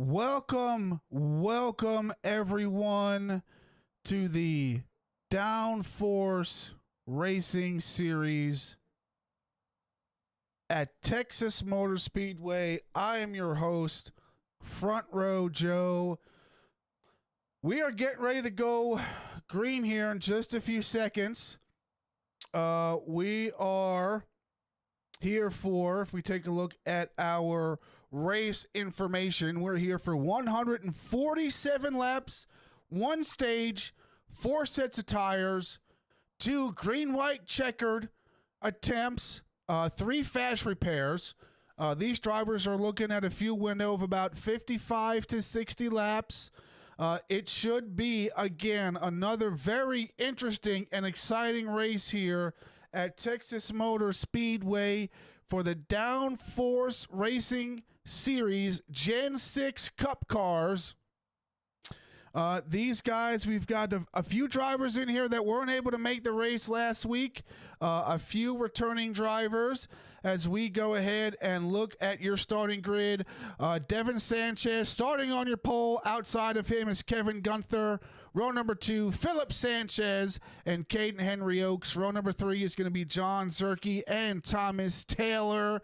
Welcome everyone to the Downforce Racing Series at Texas Motor Speedway. I am your host, Front Row Joe. We are getting ready to go green here in just a few seconds. We are here for, if we take a look at our race information, we're here for 147 laps, one stage, 4 sets of tires, 2 green-white checkered attempts, 3 fast repairs. These drivers are looking at a fuel window of about 55 to 60 laps. It should be, again, another very interesting and exciting race here at Texas Motor Speedway for the Downforce Racing Series Gen 6 Cup cars. These guys, we've got a few drivers in here that weren't able to make the race last week, a few returning drivers. As we go ahead and look at your starting grid, Devin Sanchez starting on your pole. Outside of him is Kevin Gunther. Row number 2, Philip Sanchez and Caden Henry Oaks. Row number 3 is going to be John Zerke and Thomas Taylor.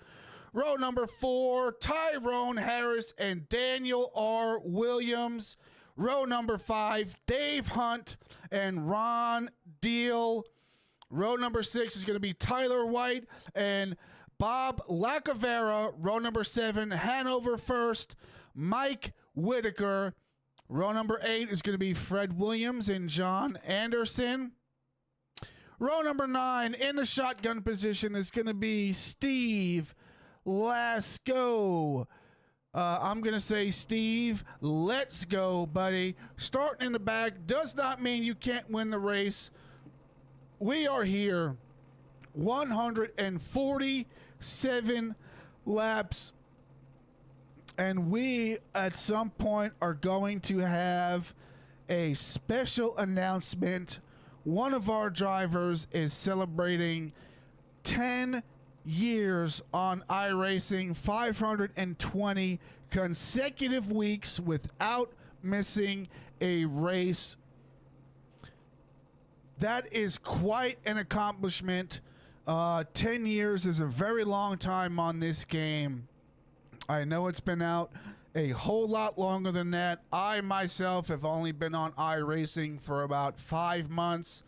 Row number 4, Tyrone Harris and Daniel R. Williams. Row number 5, Dave Hunt and Ron Deal. Row number 6 is going to be Tyler White and Bob Lacavera. Row number 7, Hanover First, Mike Whitaker. Row number 8 is going to be Fred Williams and John Anderson. Row number 9 in the shotgun position is going to be Steve Lasco. I'm going to say, Steve, let's go, buddy. Starting in the back does not mean you can't win the race. We are here 147 laps, and we at some point are going to have a special announcement. One of our drivers is celebrating 10 years on iRacing, 520 consecutive weeks without missing a race. That is quite an accomplishment. 10 years is a very long time on this game. I know it's been out a whole lot longer than that. I myself have only been on iRacing for about 5 months.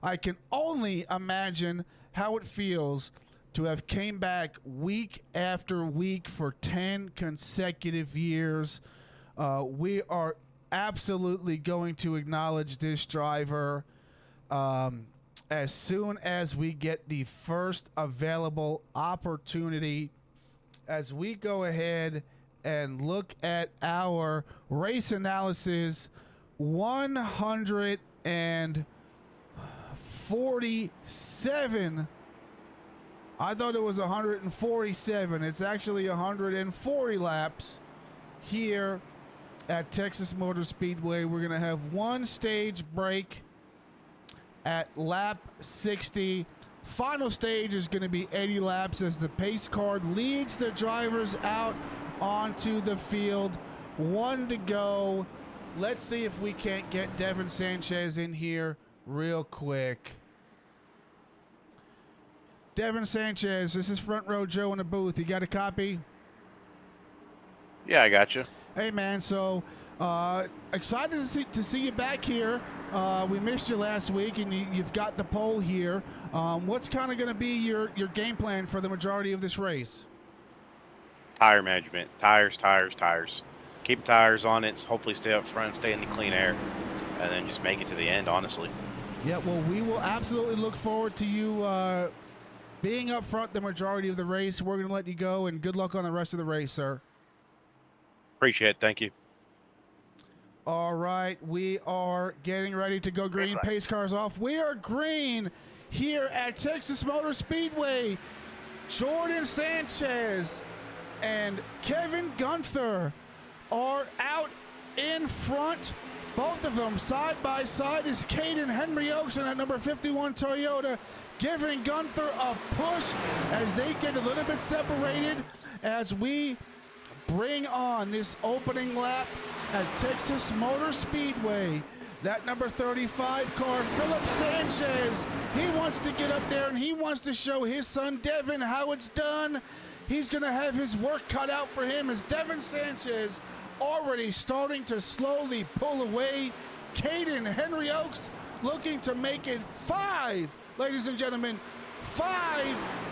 I can only imagine how it feels to have came back week after week for 10 consecutive years. We are absolutely going to acknowledge this driver as soon as we get the first available opportunity. As we go ahead and look at our race analysis, 147. I thought it was 147. It's actually 140 laps here at Texas Motor Speedway. We're going to have one stage break at lap 60. Final stage is going to be 80 laps as the pace card leads the drivers out onto the field. 1 to go. Let's see if we can't get Devin Sanchez in here real quick. Devin Sanchez, this is Front Row Joe in the booth. You got a copy? Yeah, I got you. Hey, man, so excited to see you back here. We missed you last week, and you've got the pole here. What's kind of going to be your game plan for the majority of this race? Tire management. Tires. Keep tires on it. Hopefully stay up front, stay in the clean air, and then just make it to the end, honestly. Yeah, well, we will absolutely look forward to you being up front the majority of the race. We're going to let you go, and good luck on the rest of the race, sir. Appreciate it. Thank you. All right, we are getting ready to go green. Pace cars off. We are green here at Texas Motor Speedway. Jordan Sanchez and Kevin Gunther are out in front. Both of them side by side is Caden Henry Oaks in that number 51 Toyota, giving Gunther a push as they get a little bit separated as we bring on this opening lap at Texas Motor Speedway. That number 35 car, Philip Sanchez, he wants to get up there and he wants to show his son Devin how it's done. He's going to have his work cut out for him as Devin Sanchez already starting to slowly pull away. Caden Henry Oaks looking to make it 5, ladies and gentlemen, 5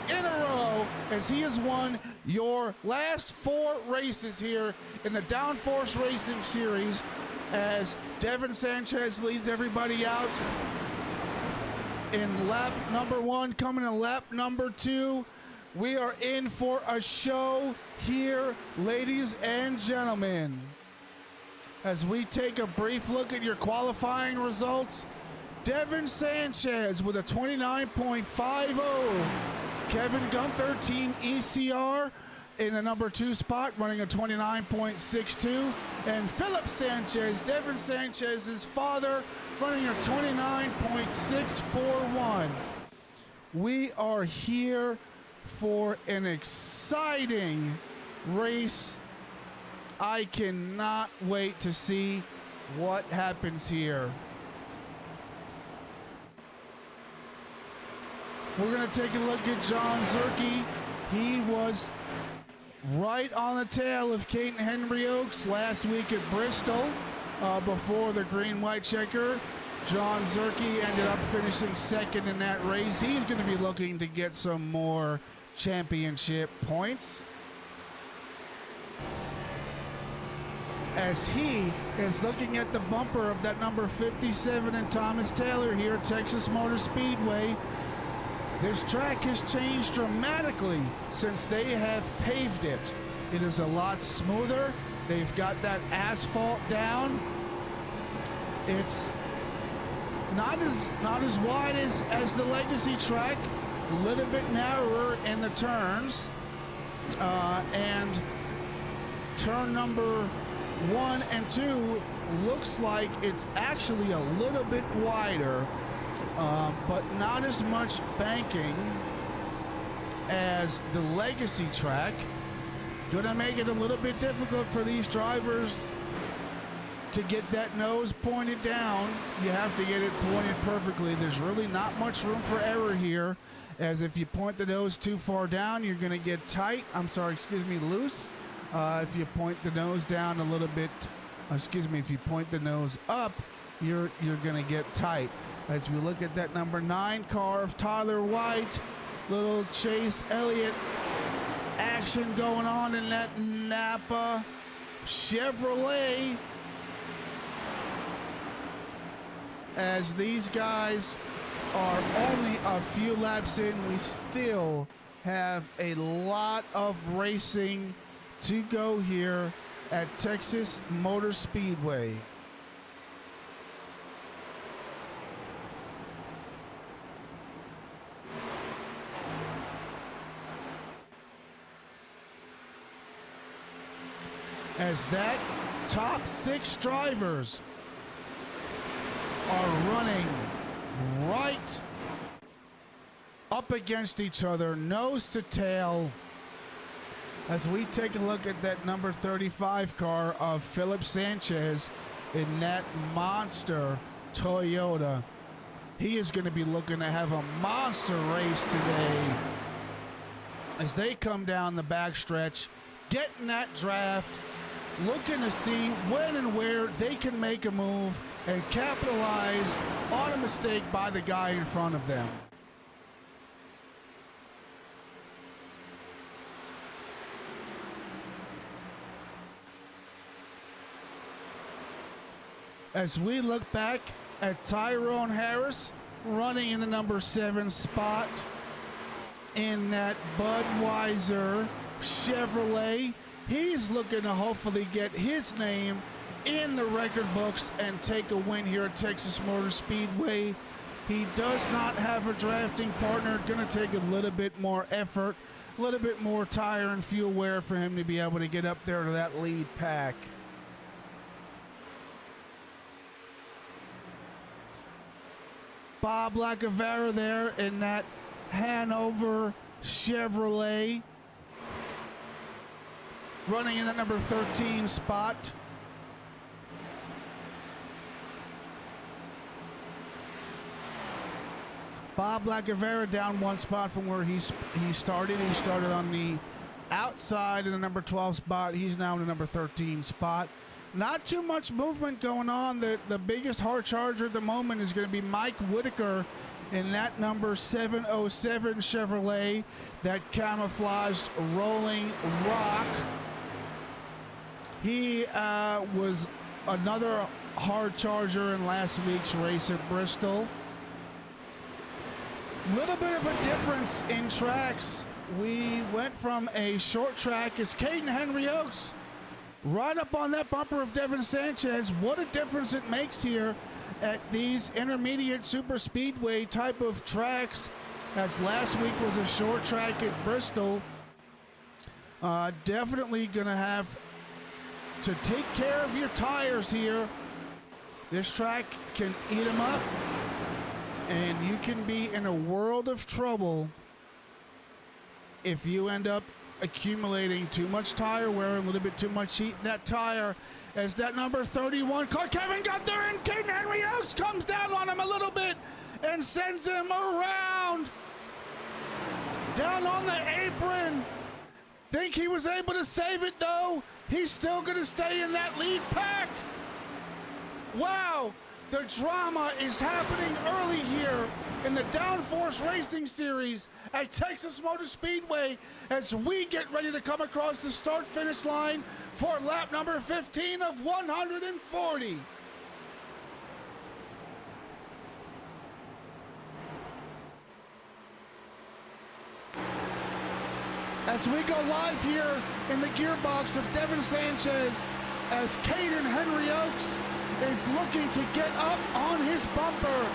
in a row as he has won your last 4 races here in the Downforce Racing Series as Devin Sanchez leads everybody out in lap number 1. Coming in lap number 2, we are in for a show here, ladies and gentlemen. As we take a brief look at your qualifying results, Devin Sanchez with a 29.50. Kevin Gunther, Team ECR, in the number 2 spot, running a 29.62. And Philip Sanchez, Devin Sanchez's father, running a 29.641. We are here for an exciting race. I cannot wait to see what happens here. We're going to take a look at John Zerke. He was right on the tail of Caden Henry Oaks last week at Bristol before the green-white checker. John Zerke ended up finishing second in that race. He's going to be looking to get some more championship points, as he is looking at the bumper of that number 57 and Thomas Taylor here at Texas Motor Speedway. This track has changed dramatically since they have paved it. It is a lot smoother. They've got that asphalt down. It's not as wide as the Legacy track, a little bit narrower in the turns, and turn number 1 and 2 looks like it's actually a little bit wider, but not as much banking as the Legacy track. Gonna make it a little bit difficult for these drivers to get that nose pointed down. You have to get it pointed perfectly. There's really not much room for error here, as if you point the nose too far down, you're gonna get tight. Loose. If you point the nose down a little bit, if you point the nose up, you're gonna get tight. As we look at that number 9 car of Tyler White, little Chase Elliott action going on in that Napa Chevrolet, as these guys are only a few laps in. We still have a lot of racing to go here at Texas Motor Speedway. As that top 6 drivers are running right up against each other, nose to tail, as we take a look at that number 35 car of Philip Sanchez in that monster Toyota. He is going to be looking to have a monster race today as they come down the backstretch, getting that draft, looking to see when and where they can make a move and capitalize on a mistake by the guy in front of them. As we look back at Tyrone Harris running in the number 7 spot in that Budweiser Chevrolet, he's looking to hopefully get his name in the record books and take a win here at Texas Motor Speedway. He does not have a drafting partner. Going to take a little bit more effort, a little bit more tire and fuel wear for him to be able to get up there to that lead pack. Bob Lacavera there in that Hanover Chevrolet. running in the number 13 spot. Bob Lacavera down one spot from where he started. He started on the outside in the number 12 spot. He's now in the number 13 spot. Not too much movement going on. The biggest hard charger at the moment is going to be Mike Whitaker in that number 707 Chevrolet, that camouflaged Rolling Rock. He was another hard charger in last week's race at Bristol. Little bit of a difference in tracks. We went from a short track as Caden Henry Oaks right up on that bumper of Devin Sanchez. What a difference it makes here at these intermediate super speedway type of tracks, as last week was a short track at Bristol. Definitely gonna have to take care of your tires here. This track can eat them up, and you can be in a world of trouble if you end up accumulating too much tire wear, a little bit too much heat in that tire, as that number 31 car, Kevin Gunther, and Caden Henry Oaks comes down on him a little bit and sends him around. Down on the apron. Think he was able to save it though. He's still gonna stay in that lead pack. Wow. The drama is happening early here in the Downforce Racing Series at Texas Motor Speedway as we get ready to come across the start-finish line for lap number 15 of 140. As we go live here in the gearbox of Devin Sanchez, as Caden Henry Oaks is looking to get up on his bumper.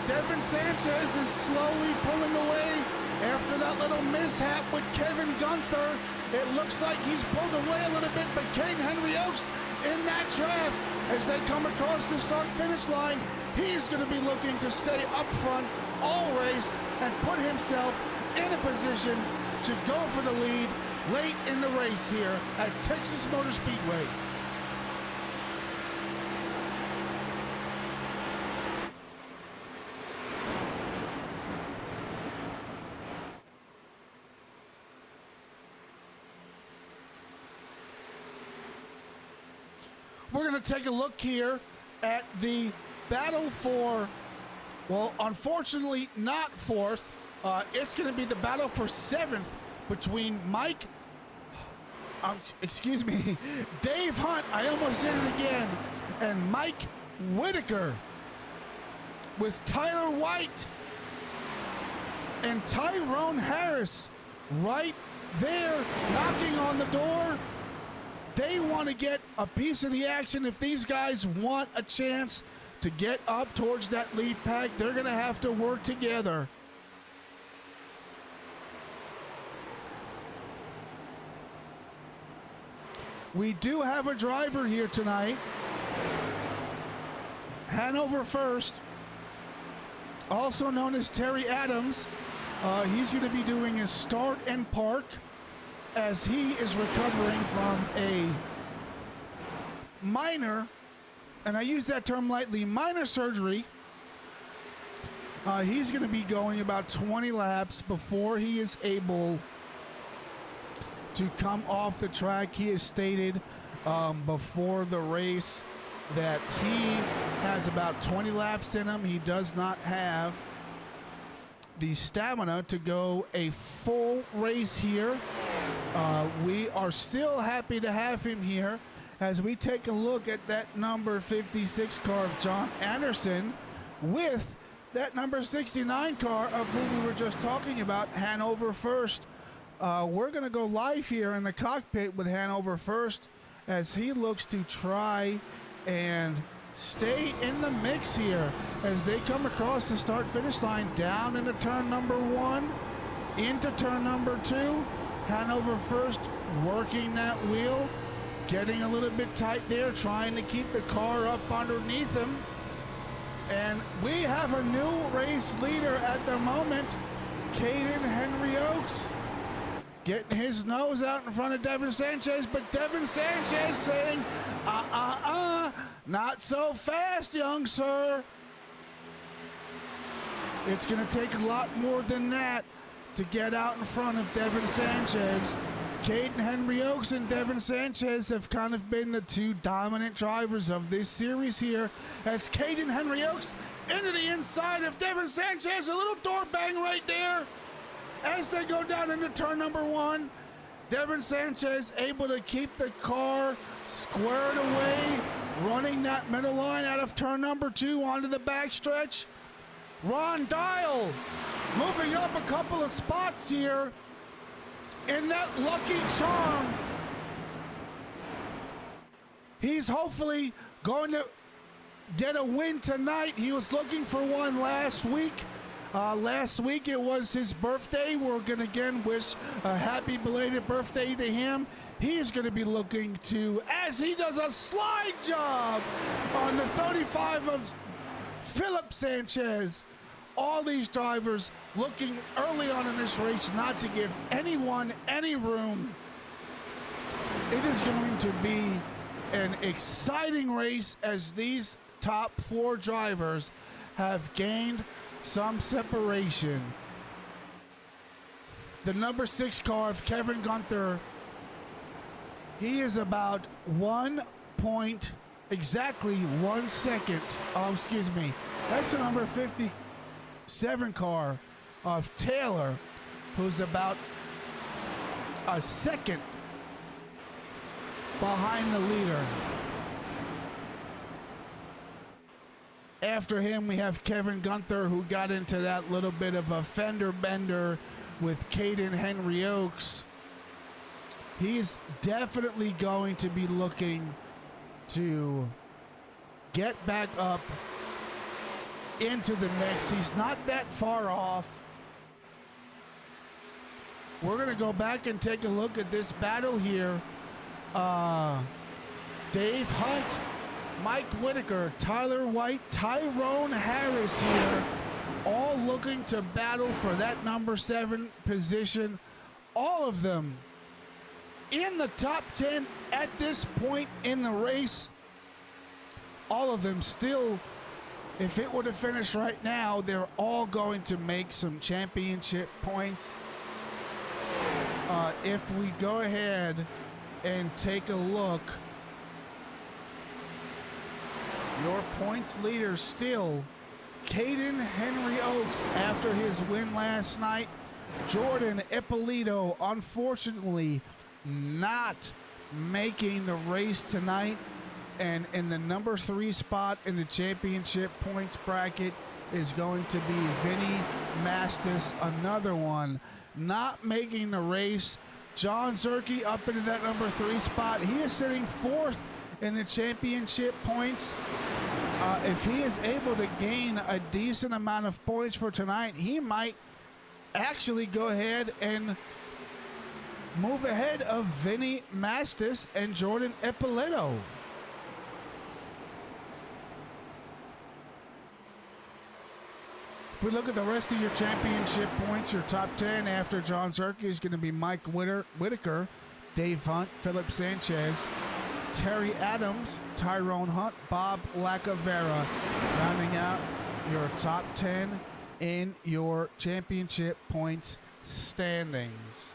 Devin Sanchez is slowly pulling away after that little mishap with Kevin Gunther. It looks like he's pulled away a little bit, but Caden Henry Oaks in that draft as they come across the start-finish line. He's going to be looking to stay up front all race and put himself in a position to go for the lead late in the race here at Texas Motor Speedway. We're going to take a look here at the battle for, well, unfortunately not fourth. It's going to be the battle for seventh between Dave Hunt, I almost did it again, and Mike Whitaker, with Tyler White and Tyrone Harris right there knocking on the door. They want to get a piece of the action. If these guys want a chance to get up towards that lead pack, they're going to have to work together. We do have a driver here tonight. Hanover First, also known as Terry Adams. He's going to be doing a start and park as he is recovering from a minor, and I use that term lightly, minor surgery. He's going to be going about 20 laps before he is able to come off the track. He has stated before the race that he has about 20 laps in him. He does not have the stamina to go a full race here. We are still happy to have him here as we take a look at that number 56 car of John Anderson with that number 69 car of whom we were just talking about, Hanover First. We're going to go live here in the cockpit with Hanover First as he looks to try and stay in the mix here as they come across the start-finish line down into turn number 1, into turn number 2. Hanover First working that wheel, getting a little bit tight there, trying to keep the car up underneath him. And we have a new race leader at the moment, Caden Henry Oaks. getting his nose out in front of Devin Sanchez, but Devin Sanchez saying, not so fast, young sir. It's going to take a lot more than that to get out in front of Devin Sanchez. Caden Henry Oaks and Devin Sanchez have kind of been the two dominant drivers of this series here, as Caden Henry Oaks into the inside of Devin Sanchez. A little door bang right there as they go down into turn number 1. Devin Sanchez able to keep the car squared away, running that middle line out of turn number 2 onto the backstretch. Ron Dial moving up a couple of spots here in that lucky charm. He's hopefully going to get a win tonight. He was looking for one last week. Last week it was his birthday. We're going to again wish a happy belated birthday to him. He is going to be looking to, as he does a slide job on the 35 of Philip Sanchez. All these drivers looking early on in this race not to give anyone any room. It is going to be an exciting race as these top 4 drivers have gained some separation. The number 6 car of Kevin Gunther, he is about exactly 1 second. Oh, excuse me. That's the number 57 car of Taylor, who's about a second behind the leader. After him, we have Kevin Gunther, who got into that little bit of a fender bender with Caden Henry Oaks. He's definitely going to be looking to get back up into the mix. He's not that far off. We're going to go back and take a look at this battle here. Dave Hunt, Mike Whitaker, Tyler White, Tyrone Harris here, all looking to battle for that number 7 position. All of them in the top 10 at this point in the race. All of them still, if it were to finish right now, they're all going to make some championship points. If we go ahead and take a look, your points leader still Caden Henry Oaks after his win last night. Jordan Ippolito, unfortunately, not making the race tonight. And in the number 3 spot in the championship points bracket is going to be Vinny Mastis, another one not making the race. John Zerke up into that number 3 spot. He is sitting 4th in the championship points. If he is able to gain a decent amount of points for tonight, he might actually go ahead and move ahead of Vinny Mastis and Jordan Ippolito. If we look at the rest of your championship points, your top 10 after John Zerke is going to be Mike Whitaker, Dave Hunt, Philip Sanchez, Terry Adams, Tyrone Hunt, Bob Lacavera, rounding out your top 10 in your championship points standings.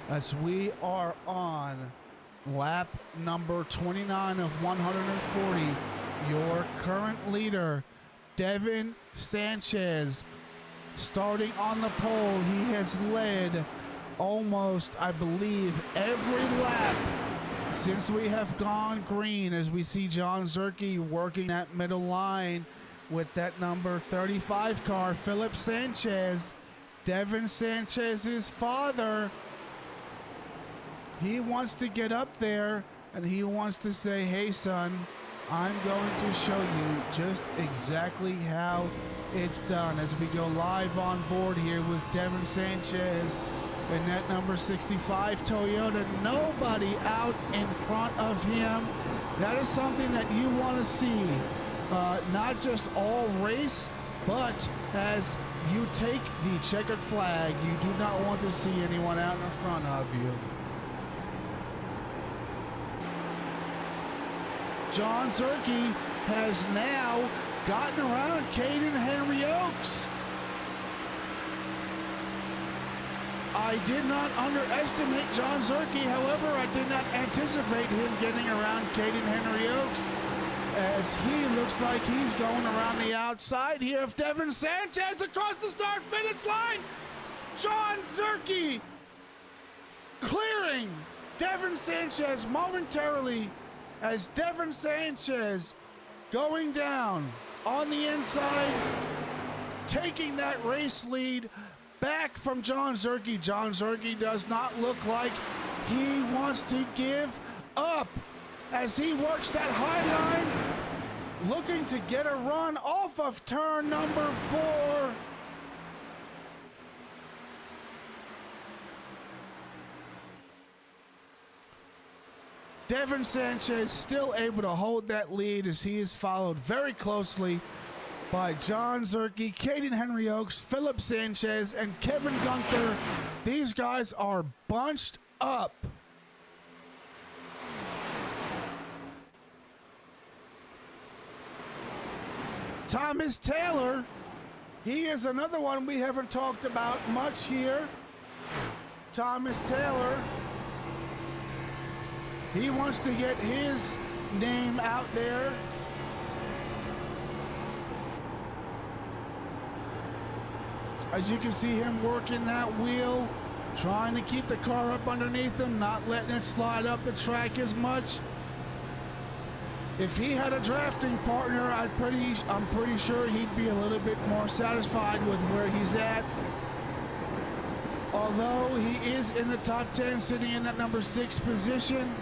As we are on lap number 29 of 140, your current leader, Devin Sanchez, starting on the pole. He has led almost, I believe, every lap since we have gone green, as we see John Zerke working that middle line with that number 35 car. Philip Sanchez, Devin Sanchez's father, he wants to get up there and he wants to say, hey son, I'm going to show you just exactly how it's done, as we go live on board here with Devin Sanchez in that number 65 Toyota. Nobody out in front of him. That is something that you want to see. not just all race, but as you take the checkered flag, you do not want to see anyone out in front of you. John Zerke has now gotten around Caden Henry Oaks. I did not underestimate John Zerke, however, I did not anticipate him getting around Caden Henry Oaks, as he looks like he's going around the outside here of Devin Sanchez across the start-finish line. John Zerke clearing Devin Sanchez momentarily, as Devin Sanchez going down on the inside, taking that race lead back from John Zerke. John Zerke does not look like he wants to give up as he works that high line, looking to get a run off of turn number 4. Devin Sanchez still able to hold that lead as he is followed very closely by John Zerke, Caden Henry Oaks, Philip Sanchez, and Kevin Gunther. These guys are bunched up. Thomas Taylor, he is another one we haven't talked about much here. Thomas Taylor, he wants to get his name out there. As you can see him working that wheel, trying to keep the car up underneath him, not letting it slide up the track as much. If he had a drafting partner, I'm pretty sure he'd be a little bit more satisfied with where he's at. Although he is in the top 10, sitting in that number 6 position.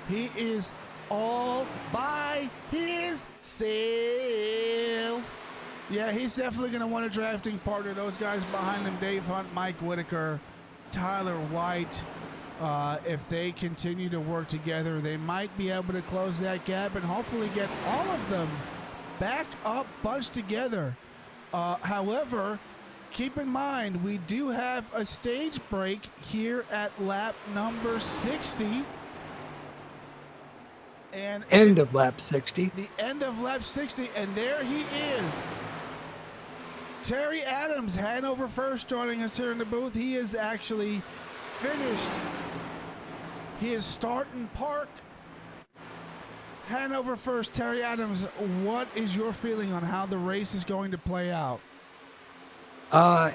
He is all by himself. Yeah, he's definitely going to want a drafting partner. Those guys behind him, Dave Hunt, Mike Whitaker, Tyler White, if they continue to work together, they might be able to close that gap and hopefully get all of them back up, bunched together. However, keep in mind, we do have a stage break here at lap number 60. And end of lap 60. The end of lap 60, and there he is. Terry Adams, Hanover First, joining us here in the booth. He is actually finished. He is starting park. Hanover First, Terry Adams, what is your feeling on how the race is going to play out?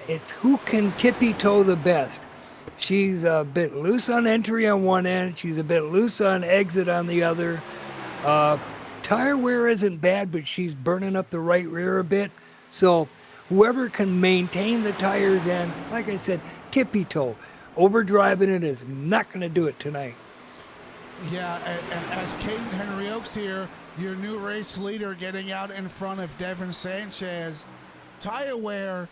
It's who can tippy-toe the best. She's a bit loose on entry on one end. She's a bit loose on exit on the other. Tire wear isn't bad, but she's burning up the right rear a bit. So whoever can maintain the tires and, like I said, tippy-toe. Overdriving it is not going to do it tonight. Yeah, and as Caden Henry Oaks here, your new race leader, getting out in front of Devin Sanchez. Tire wear,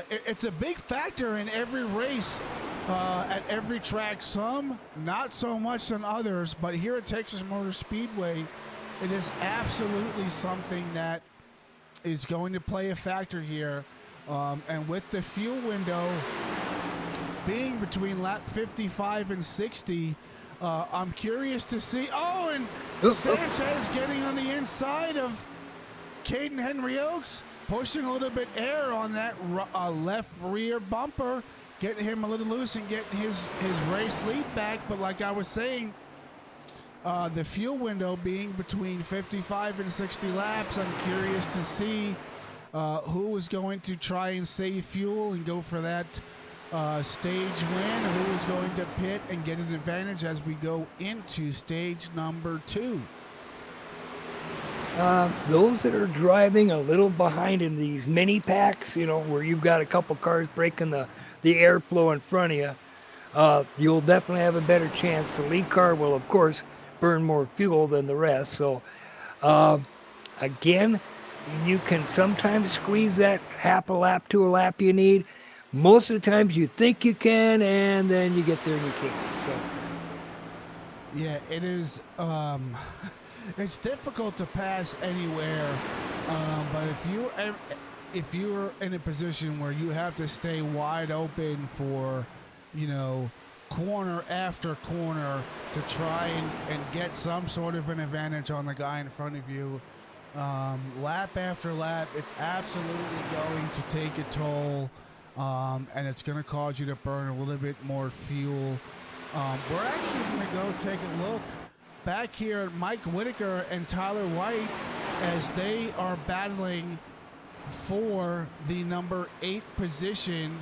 it's a big factor in every race. At every track, some not so much than others, but here at Texas Motor Speedway, it is absolutely something that is going to play a factor here. And with the fuel window being between lap 55 and 60, I'm curious to see. Oh, and Sanchez getting on the inside of Caden Henry Oaks, pushing a little bit air on that left rear bumper, getting him a little loose and getting his race lead back. But like I was saying, the fuel window being between 55 and 60 laps, I'm curious to see who is going to try and save fuel and go for that stage win, who is going to pit and get an advantage as we go into stage number 2. Those that are driving a little behind in these mini packs, you know, where you've got a couple cars breaking the airflow in front of you, you'll definitely have a better chance. The lead car will, of course, burn more fuel than the rest. So, again, You can sometimes squeeze that half a lap to a lap you need. Most of the times you think you can, and then you get there and you can't. So, Yeah, it is. It's difficult to pass anywhere, but if you're in a position where you have to stay wide open for, corner after corner to try and get some sort of an advantage on the guy in front of you, lap after lap, it's absolutely going to take a toll, and it's going to cause you to burn a little bit more fuel. We're actually going to go take a look back here at Mike Whitaker and Tyler White as they are battling for the number 8 position,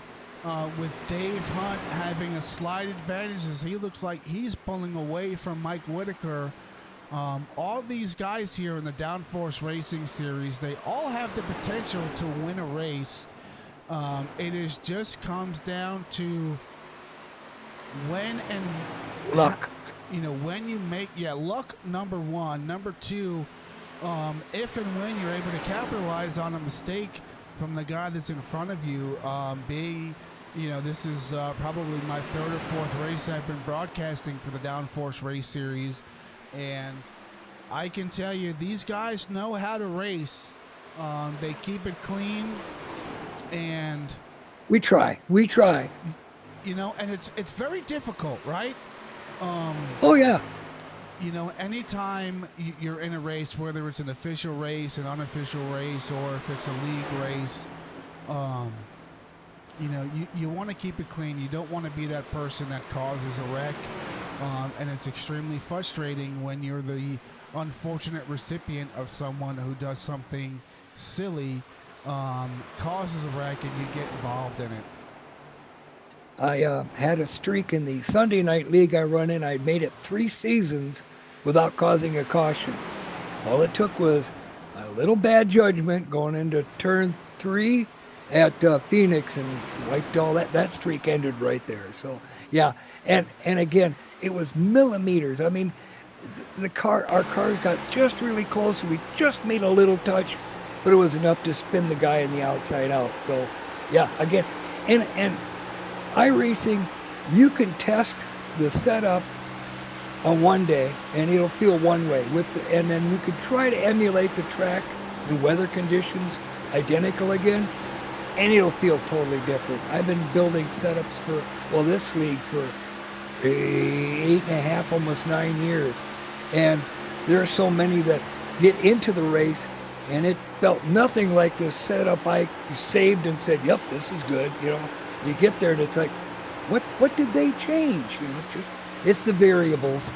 with Dave Hunt having a slight advantage as he looks like he's pulling away from Mike Whitaker. All these guys here in the Downforce Racing Series, they all have the potential to win a race. It is just comes down to when and luck. When you make luck, number one. Number two, if and when you're able to capitalize on a mistake from the guy that's in front of you. This is probably my 3rd or 4th race I've been broadcasting for the Downforce Race Series, and I can tell you these guys know how to race. They keep it clean, and we try. And it's very difficult, right? Oh yeah. Anytime you're in a race, whether it's an official race, an unofficial race, or if it's a league race, you want to keep it clean. You don't want to be that person that causes a wreck, and it's extremely frustrating when you're the unfortunate recipient of someone who does something silly, causes a wreck, and you get involved in it. I had a streak in the Sunday night league I run in. I made it 3 seasons without causing a caution. All it took was a little bad judgment going into turn 3 at Phoenix and wiped all that. That streak ended right there. So yeah, and again, it was millimeters. I mean, our cars got just really close. We just made a little touch, but it was enough to spin the guy in the outside out. So yeah, again, and iRacing, you can test the setup on one day and it'll feel one way and then you could try to emulate the track, the weather conditions identical again, and it'll feel totally different. I've been building setups for this league for 8.5, almost 9 years, and there are so many that get into the race and it felt nothing like this setup I saved and said, yep, this is good. You get there and it's like, what did they change? It's the variables.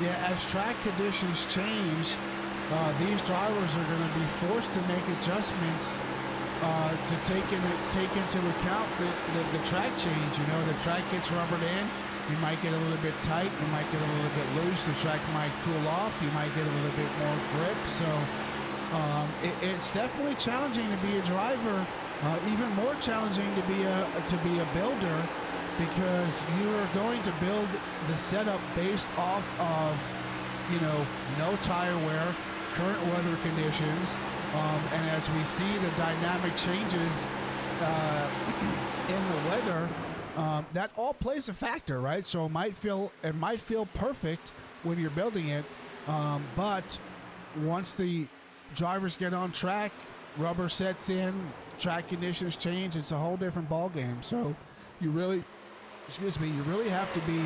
Yeah, as track conditions change, these drivers are going to be forced to make adjustments to take into account the track change. The track gets rubbered in. You might get a little bit tight. You might get a little bit loose. The track might cool off. You might get a little bit more grip. So it's definitely challenging to be a driver. Even more challenging to be a builder, because you are going to build the setup based off of no tire wear, current weather conditions, and as we see the dynamic changes in the weather, that all plays a factor, right? So it might feel perfect when you're building it, but once the drivers get on track, rubber sets in, track conditions change, it's a whole different ball game. So you really have to be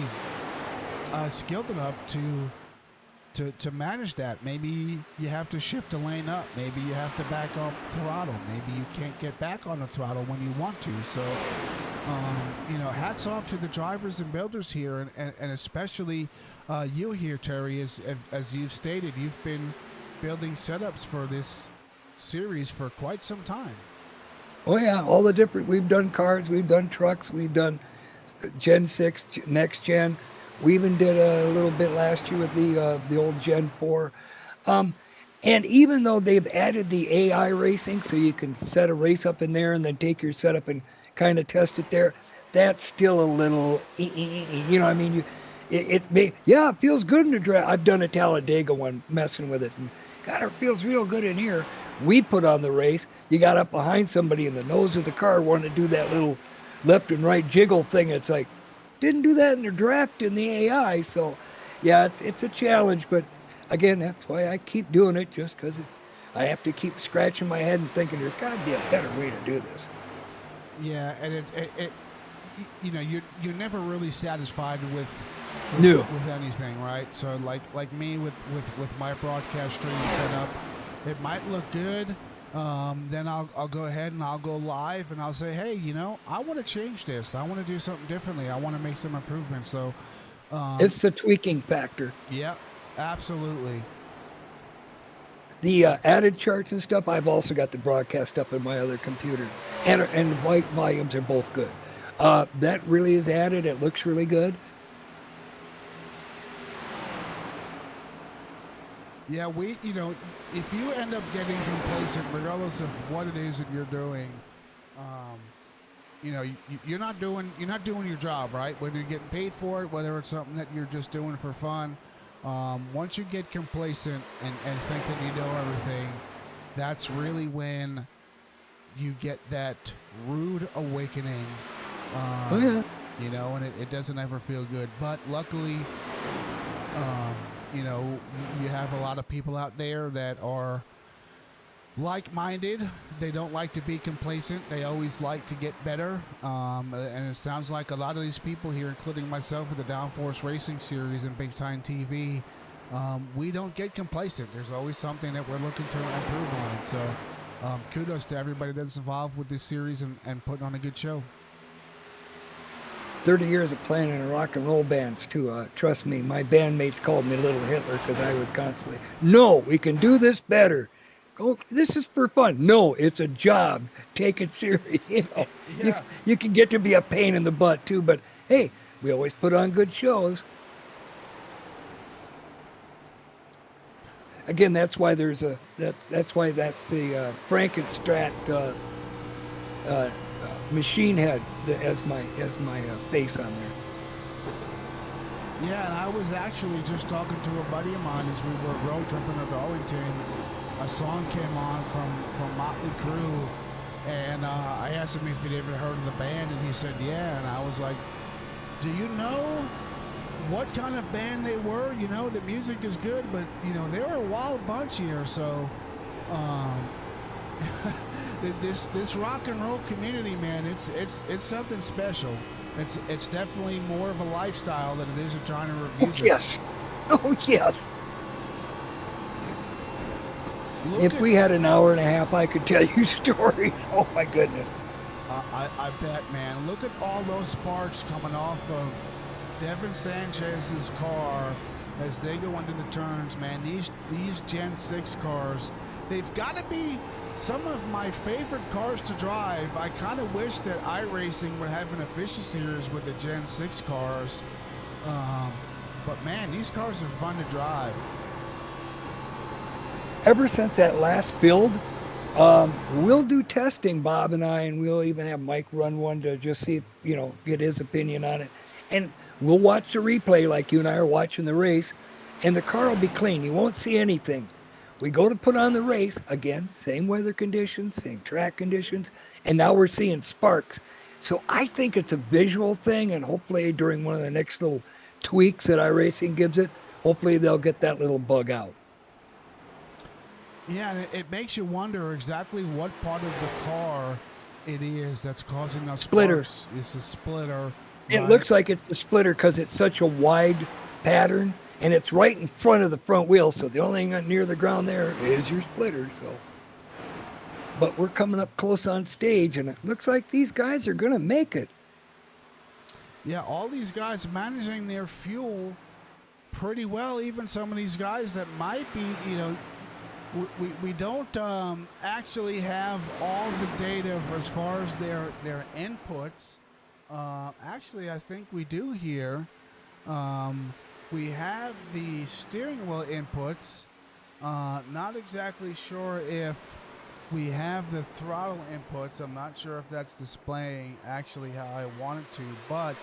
skilled enough to manage that. Maybe you have to shift a lane up. Maybe you have to back off the throttle. Maybe you can't get back on the throttle when you want to. So hats off to the drivers and builders here, and especially you here, Terry, as you've stated, you've been building setups for this series for quite some time. Oh yeah, all the different, we've done cars, we've done trucks, we've done Gen 6, next gen. We even did a little bit last year with the old Gen 4. And even though they've added the AI racing, so you can set a race up in there and then take your setup and kind of test it there, that's still a little, it feels good in the draft. I've done a Talladega one messing with it, and God, it feels real good in here. we put on the race, you got up behind somebody in the nose of the car wanting to do that little left and right jiggle thing. It's like, didn't do that in the draft in the AI. So, yeah, it's a challenge. But again, that's why I keep doing it, just because I have to keep scratching my head and thinking there's got to be a better way to do this. Yeah, and it you know, you're never really satisfied with No. with anything, right? So like me with my broadcast stream set up, it might look good. Then I'll go ahead and I'll go live and I'll say, hey, you know, I want to change this. I want to do something differently. I want to make some improvements. So It's the tweaking factor. yeah, absolutely. The added charts and stuff, I've also got the broadcast up in my other computer. And the white volumes are both good. That really is added. It looks really good. Yeah, you know, if you end up getting complacent, regardless of what it is that you're doing, you know, you're not doing your job, right? Whether you're getting paid for it, whether it's something that you're just doing for fun. Once you get complacent and think that you know everything, that's really when you get that rude awakening. Oh, yeah. You know, and it doesn't ever feel good. But luckily, you know, you have a lot of people out there that are like-minded. They don't like to be complacent. They always like to get better. And it sounds like a lot of these people here, including myself with the Downforce Racing Series and Big Time TV, we don't get complacent. There's always something that we're looking to improve on. So kudos to everybody that's involved with this series and putting on a good show. 30 years of playing in rock and roll bands, too. Trust me, my bandmates called me Little Hitler because I would constantly, no, we can do this better. Go, this is for fun. No, it's a job. Take it serious. You know, Yeah. you can get to be a pain in the butt, too. But, hey, we always put on good shows. Again, that's why there's that's why that's the Frankenstrat machine head as my face on there. Yeah, and I was actually just talking to a buddy of mine as we were road tripping to Darlington. A song came on from Motley Crue, and I asked him if he'd ever heard of the band, and he said yeah. And I was like, do you know what kind of band they were? You know, the music is good, but you know, they were a wild bunch here. So this rock and roll community, man, it's something special. It's definitely more of a lifestyle than it is a genre of music. Yes. Oh, yes. If we had an hour and a half, I could tell you stories. Oh, my goodness. I bet, man. Look at all those sparks coming off of Devin Sanchez's car as they go into the turns, man. These Gen 6 cars, they've got to be some of my favorite cars to drive. I kind of wish that iRacing would have an official series with the Gen 6 cars. But, man, these cars are fun to drive. Ever since that last build, we'll do testing, Bob and I, and we'll even have Mike run one to just see, you know, get his opinion on it. And we'll watch the replay like you and I are watching the race, and the car will be clean. You won't see anything. We go to put on the race, again, same weather conditions, same track conditions, and now we're seeing sparks. So I think it's a visual thing, and hopefully during one of the next little tweaks that iRacing gives it, hopefully they'll get that little bug out. Yeah, and it makes you wonder exactly what part of the car it is that's causing those Splitter. sparks. It's a splitter. It right? looks like it's a splitter because it's such a wide pattern, and it's right in front of the front wheel, so the only thing near the ground there is your splitter. So, but we're coming up close on stage, and it looks like these guys are going to make it. Yeah, all these guys managing their fuel pretty well. Even some of these guys that might be, you know, we don't actually have all the data as far as their inputs. Actually, I think we do here. We have the steering wheel inputs. Not exactly sure if we have the throttle inputs. I'm not sure if that's displaying actually how I want it to, but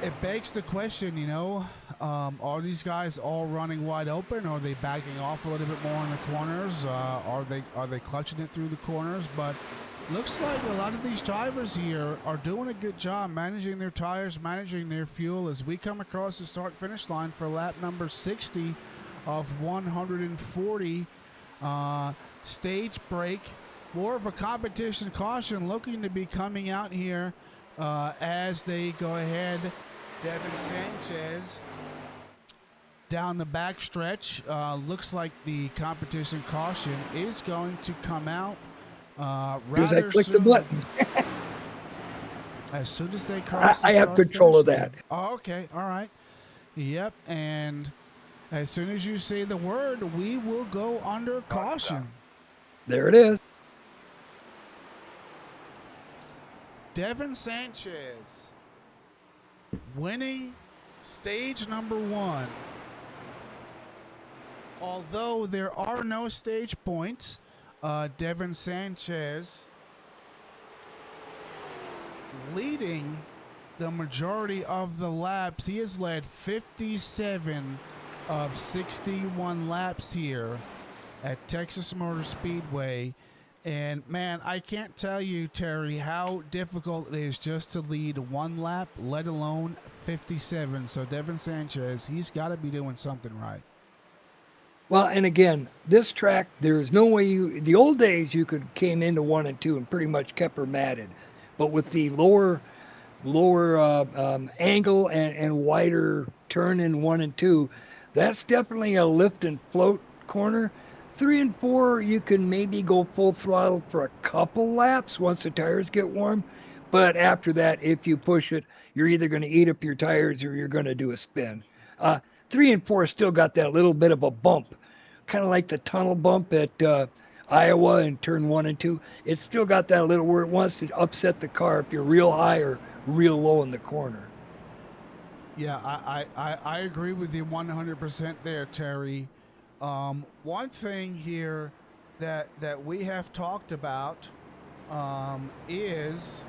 it begs the question, you know, Are these guys all running wide open? Are they backing off a little bit more in the corners? Are they clutching it through the corners? But looks like a lot of these drivers here are doing a good job managing their tires, managing their fuel as we come across the start-finish line for lap number 60 of 140. Stage break. More of a competition caution looking to be coming out here as they go ahead. Devin Sanchez down the back stretch. Looks like the competition caution is going to come out rather I click soon. the button. As soon as they cross the I have control of start-finish that. line. Oh, okay. All right. Yep. And as soon as you say the word, we will go under caution. There it is. Devin Sanchez winning stage number 1. Although there are no stage points, Devin Sanchez leading the majority of the laps. He has led 57 of 61 laps here at Texas Motor Speedway. And man, I can't tell you, Terry, how difficult it is just to lead one lap, let alone 57. So Devin Sanchez, he's got to be doing something right. Well, and again, this track, there's no way the old days you came into 1 and 2 and pretty much kept her matted. But with the lower angle and wider turn in 1 and 2, that's definitely a lift and float corner. 3 and 4, you can maybe go full throttle for a couple laps once the tires get warm. But after that, if you push it, you're either going to eat up your tires or you're going to do a spin. 3 and 4 still got that little bit of a bump, kind of like the tunnel bump at Iowa in turn 1 and 2. It's still got that little where it wants to upset the car if you're real high or real low in the corner. Yeah, I agree with you 100% there, Terry. One thing here that we have talked about is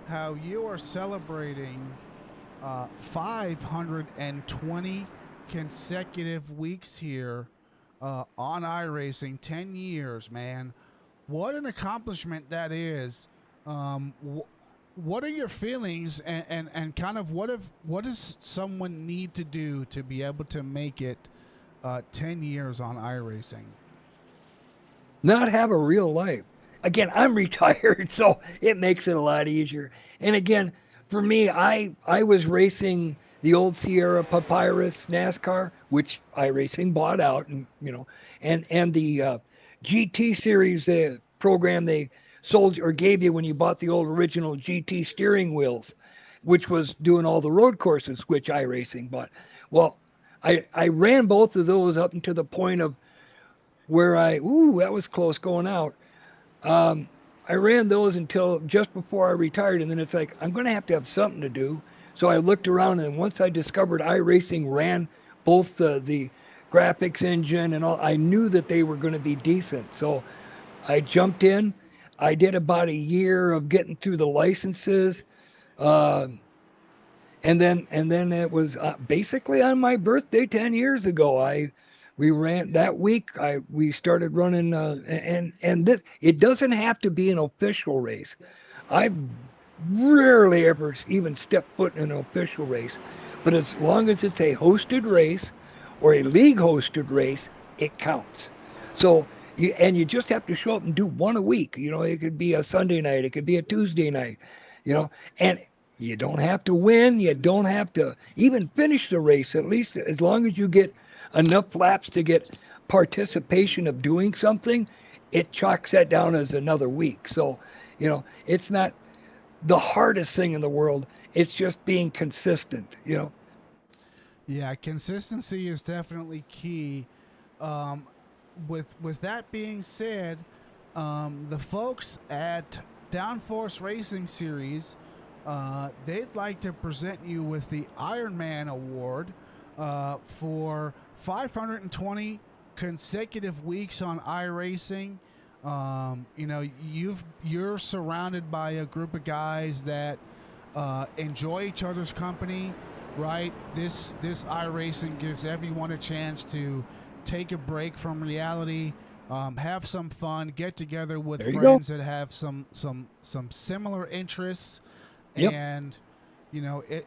how you are celebrating 520 consecutive weeks here on iRacing. 10 years, man. What an accomplishment that is. What are your feelings and kind of what does someone need to do to be able to make it 10 years on iRacing? Not have a real life. Again, I'm retired, so it makes it a lot easier. And again, for me, I was racing the old Sierra Papyrus NASCAR, which iRacing bought out, and and the GT series program they sold or gave you when you bought the old original GT steering wheels, which was doing all the road courses, which iRacing bought. Well, I ran both of those up until the point of where that was close going out. I ran those until just before I retired, and then it's like, I'm going to have something to do. So I looked around, and once I discovered iRacing ran both the graphics engine and all, I knew that they were going to be decent. So I jumped in. I did about a year of getting through the licenses. And then it was basically on my birthday 10 years ago. We ran that week. We started running, and this, it doesn't have to be an official race. I've rarely ever even stepped foot in an official race, but as long as it's a hosted race or a league hosted race, it counts. So you just have to show up and do one a week. It could be a Sunday night, it could be a Tuesday night, and you don't have to win. You don't have to even finish the race, at least as long as you get enough laps to get participation of doing something, it chalks that down as another week. So, it's not the hardest thing in the world. It's just being consistent, Yeah, consistency is definitely key. With that being said, the folks at Downforce Racing Series, they'd like to present you with the Ironman Award for 520 consecutive weeks on iRacing. You're surrounded by a group of guys that enjoy each other's company. right? This iRacing gives everyone a chance to take a break from reality, have some fun, get together with There you go. friends that have some similar interests, Yep. and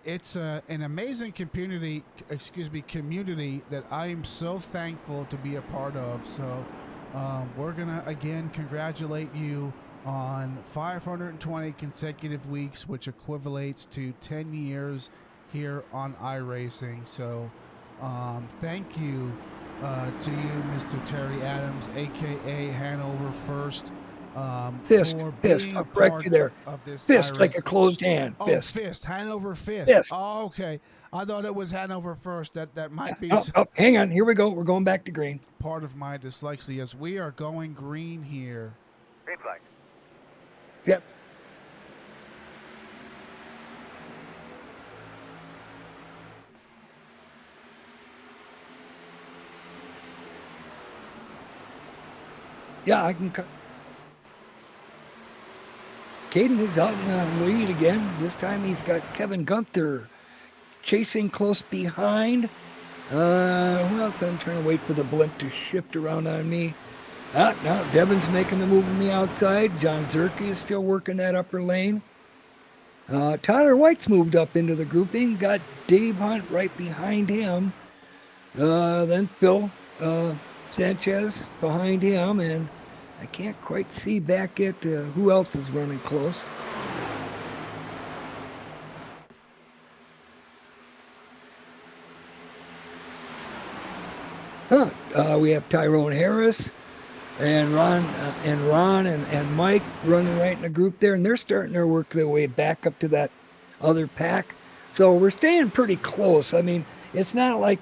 it's an amazing community that I am so thankful to be a part of. So we're gonna again congratulate you on 520 consecutive weeks, which equivalates to 10 years here on iRacing. So thank you to you, Mr. Terry Adams, aka Hanover First, Fist. for Fist. being I'll a correct you part there. of this Fist, like a iRacing. closed hand. Oh, Fist. Fist, Hanover Fist. Fist. Oh, okay. I thought it was Hanover First. That might be Oh, hang on. Here we go. We're going back to green. part of my dyslexia. As we are going green here. Green flag. Yep. Yeah, I can cut. Caden is out in the lead again. This time he's got Kevin Gunther chasing close behind. Who else? I'm trying to wait for the blimp to shift around on me. Now Devin's making the move on the outside. John Zerke is still working that upper lane. Tyler White's moved up into the grouping. Got Dave Hunt right behind him. Then Phil Sanchez behind him, and I can't quite see back at who else is running close. We have Tyrone Harris and Ron and Mike running right in a group there, and they're starting to work their way back up to that other pack. So we're staying pretty close. I mean, it's not like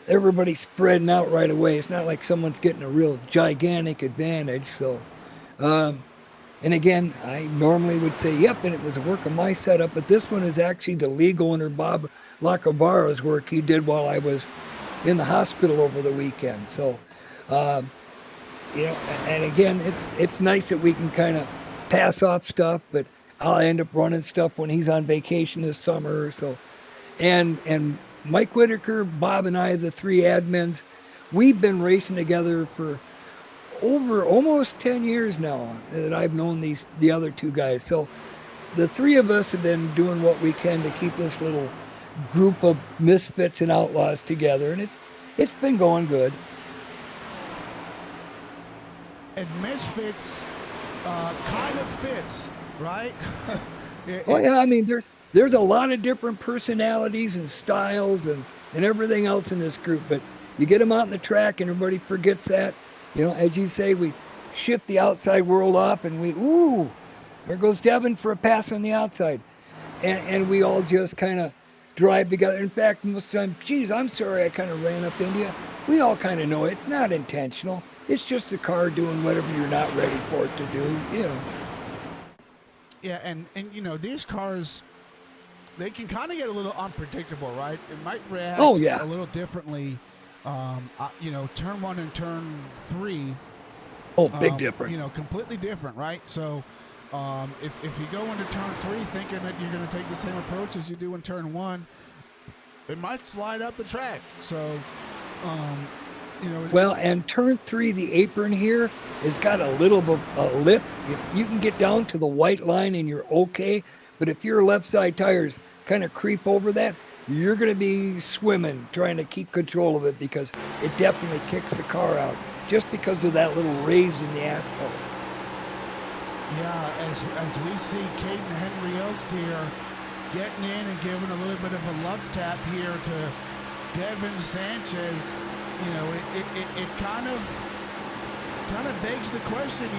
everybody's spreading out right away. It's not like someone's getting a real gigantic advantage. So, and again, I normally would say, yep, and it was a work of my setup, but this one is actually the league owner, Bob Lacabaro's work he did while I was in the hospital over the weekend. So, and again, it's nice that we can kind of pass off stuff, but I'll end up running stuff when he's on vacation this summer. So, and Mike Whitaker, Bob, and I, the three admins, we've been racing together for over almost 10 years now that I've known the other two guys. So the three of us have been doing what we can to keep this little group of misfits and outlaws together, and it's been going good. And misfits kind of fits, right? Oh yeah, I mean there's a lot of different personalities and styles and everything else in this group, but you get them out in the track and everybody forgets that. As you say, we shift the outside world off and there goes Devin for a pass on the outside. And we all just kind of drive together. In fact, most of the time, geez, I'm sorry I kind of ran up into you. We all kind of know it's not intentional. It's just the car doing whatever you're not ready for it to do, Yeah, and these cars, they can kind of get a little unpredictable, right? It might react a little differently. Turn 1 and turn 3. Oh, big difference. Completely different, right? So if you go into turn 3 thinking that you're going to take the same approach as you do in turn 1, it might slide up the track. So, Well, and turn 3, the apron here has got a little bit of a lip. You can get down to the white line and you're okay. But if your left side tires kind of creep over that, you're going to be swimming trying to keep control of it because it definitely kicks the car out just because of that little raise in the asphalt. Yeah, as we see Caden Henry Oaks here getting in and giving a little bit of a love tap here to Devin Sanchez, it kind of begs the question,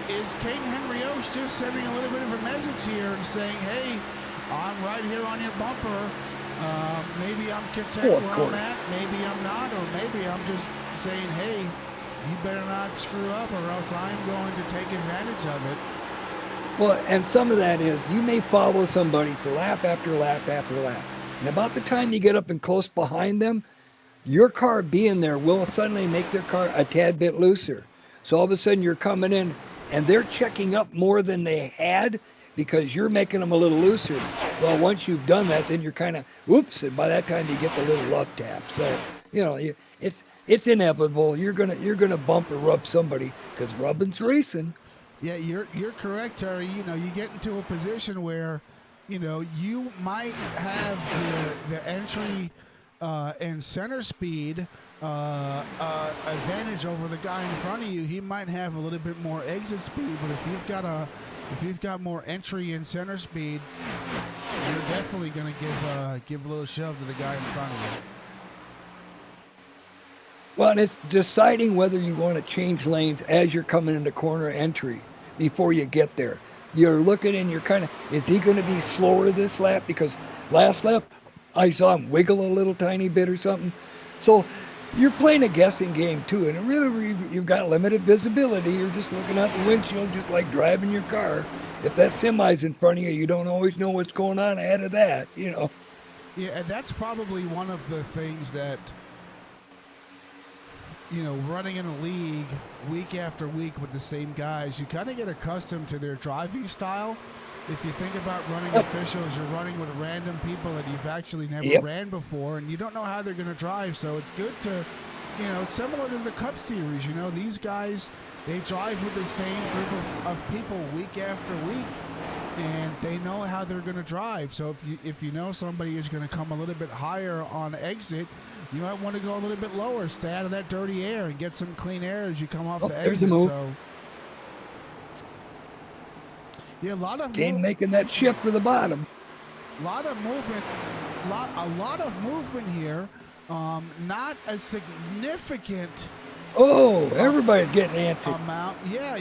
is Caden Henry Oaks just sending a little bit of a message here and saying, hey, I'm right here on your bumper. Maybe I'm content where I'm at, maybe I'm not, or maybe I'm just saying, hey, you better not screw up or else I'm going to take advantage of it. Well, and some of that is you may follow somebody for lap after lap after lap. And about the time you get up and close behind them, your car being there will suddenly make their car a tad bit looser. So all of a sudden you're coming in and they're checking up more than they had because you're making them a little looser. Well, once you've done that, then you're kind of whoops, and by that time you get the little love tap. So it's inevitable. You're gonna bump or rub somebody because rubbing's racing. Yeah, you're correct, Terry. You get into a position where, you might have the entry and center speed advantage over the guy in front of you. He might have a little bit more exit speed, but if you've got more entry and center speed, you're definitely going to give a little shove to the guy in front of you. Well, and it's deciding whether you want to change lanes as you're coming into corner entry before you get there. You're looking and you're kind of, is he going to be slower this lap? Because last lap, I saw him wiggle a little tiny bit or something. So you're playing a guessing game too. And really, you've got limited visibility. You're just looking out the windshield, just like driving your car. If that semi's in front of you, you don't always know what's going on ahead of that, Yeah, and that's probably one of the things that, running in a league week after week with the same guys, you kind of get accustomed to their driving style. If you think about running officials, you're running with random people that you've actually never ran before, and you don't know how they're going to drive. So it's good to, similar to the Cup Series, these guys, they drive with the same group of people week after week, and they know how they're going to drive. So if you know somebody is going to come a little bit higher on exit, you might want to go a little bit lower, stay out of that dirty air, and get some clean air as you come off the exit. So, yeah, a lot of making that shift for the bottom. A lot of movement, a lot of movement here. Not a significant. Oh, everybody's getting antsy. Amount, yeah.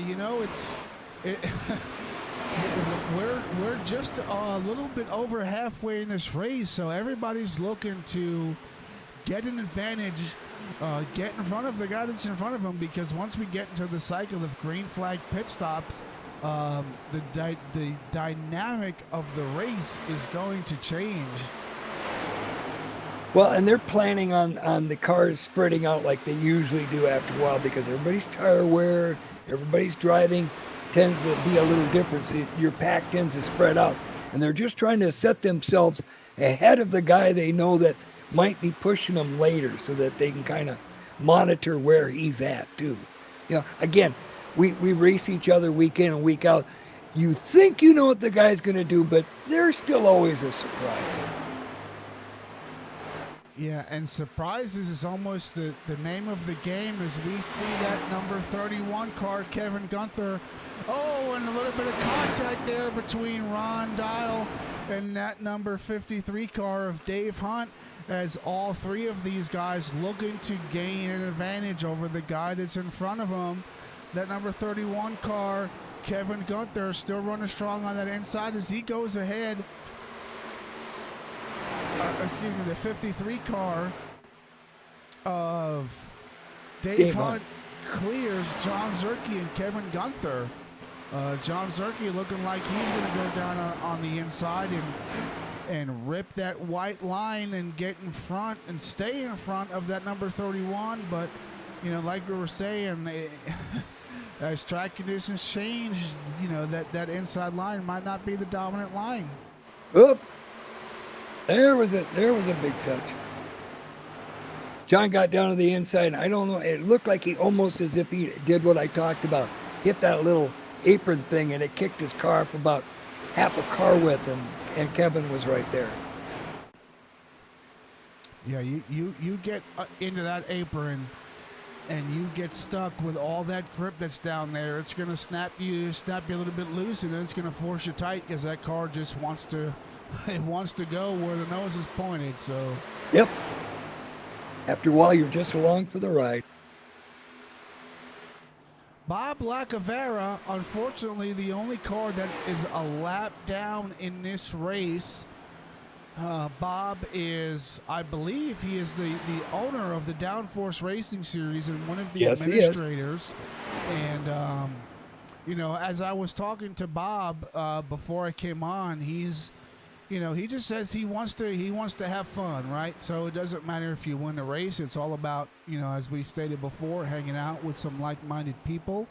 We're just a little bit over halfway in this race, so everybody's looking to get an advantage, get in front of the guy that's in front of them, because once we get into the cycle of green flag pit stops, the dynamic of the race is going to change. Well, and they're planning on the cars spreading out like they usually do after a while, because everybody's tire wear, everybody's driving tends to be a little different. So your pack tends to spread out, and they're just trying to set themselves ahead of the guy they know that might be pushing them later, so that they can kind of monitor where he's at too. Again, we race each other week in and week out. You think you know what the guy's going to do, but there's still always a surprise. Yeah, and surprises is almost the name of the game, as we see that number 31 car, Kevin Gunther. Oh, and a little bit of contact there between Ron Dial and that number 53 car of Dave Hunt, as all three of these guys looking to gain an advantage over the guy that's in front of them. That number 31 car, Kevin Gunther, still running strong on that inside as he goes ahead. The 53 car of Dave Hunt clears John Zerke and Kevin Gunther. John Zerke looking like he's going to go down on the inside and rip that white line and get in front and stay in front of that number 31. But, like we were saying, as track conditions change, that inside line might not be the dominant line. Oop. There was a big touch. John got down to the inside, and I don't know, it looked like he almost as if he did what I talked about, hit that little apron thing, and it kicked his car up about half a car width, and Kevin was right there. Yeah, you get into that apron and you get stuck with all that grip that's down there. It's going to snap you a little bit loose, and then it's going to force you tight because that car just wants to go where the nose is pointed. So yep. After a while, you're just along for the ride. Bob Lacavera, unfortunately, the only car that is a lap down in this race. Bob is, I believe, he is the owner of the Downforce Racing Series and one of the administrators. And, as I was talking to Bob before I came on, he's, he just says he wants to have fun, right? So it doesn't matter if you win the race. It's all about, as we've stated before, hanging out with some like-minded people,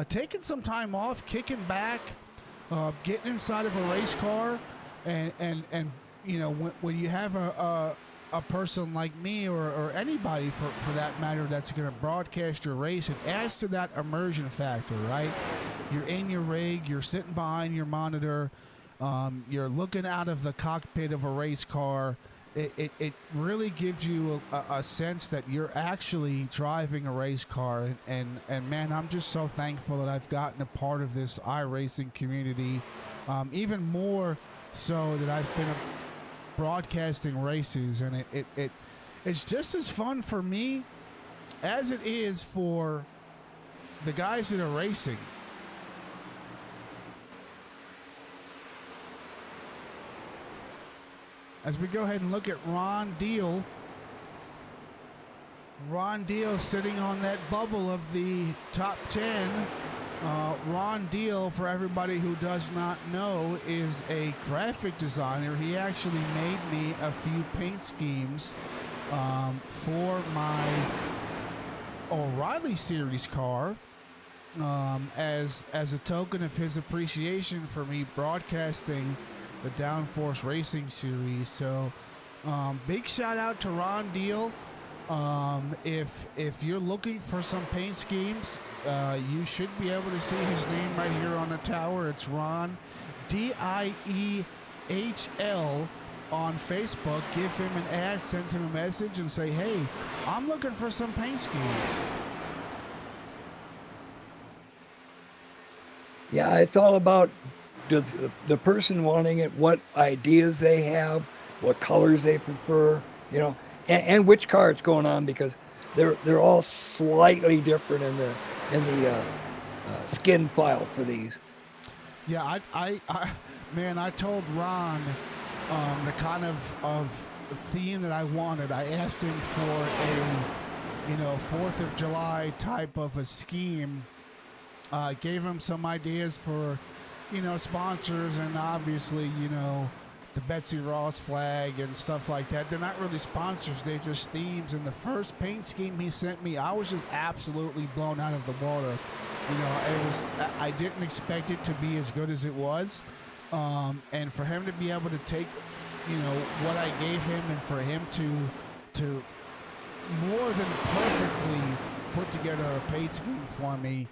taking some time off, kicking back, getting inside of a race car, and you know, when you have a person like me or anybody for that matter that's going to broadcast your race, it adds to that immersion factor, right? You're in your rig, you're sitting behind your monitor, you're looking out of the cockpit of a race car. It really gives you a sense that you're actually driving a race car, and man, I'm just so thankful that I've gotten a part of this iRacing community, even more so that I've been broadcasting races, and it's just as fun for me as it is for the guys that are racing. As we go ahead and look at Ron Deal. Ron Deal sitting on that bubble of the top 10. Ron Deal, for everybody who does not know, is a graphic designer. He actually made me a few paint schemes for my O'Reilly Series car as a token of his appreciation for me broadcasting the Downforce Racing Series. So big shout out to Ron Deal. If you're looking for some paint schemes, you should be able to see his name right here on the tower. It's Ron, Diehl, on Facebook. Give him an ad, send him a message, and say, hey, I'm looking for some paint schemes. Yeah, it's all about the person wanting it, what ideas they have, what colors they prefer, you know, and which car it's going on, because they're all slightly different in the skin file for these. Yeah, I told Ron the kind of theme that I wanted. I asked him for a 4th of July type of a scheme. Gave him some ideas for sponsors, and obviously the Betsy Ross flag and stuff like that. They're not really sponsors, they're just themes. And the first paint scheme he sent me, I was just absolutely blown out of the water. I didn't expect it to be as good as it was, and for him to be able to take what I gave him, and for him to more than perfectly put together a paint scheme for me,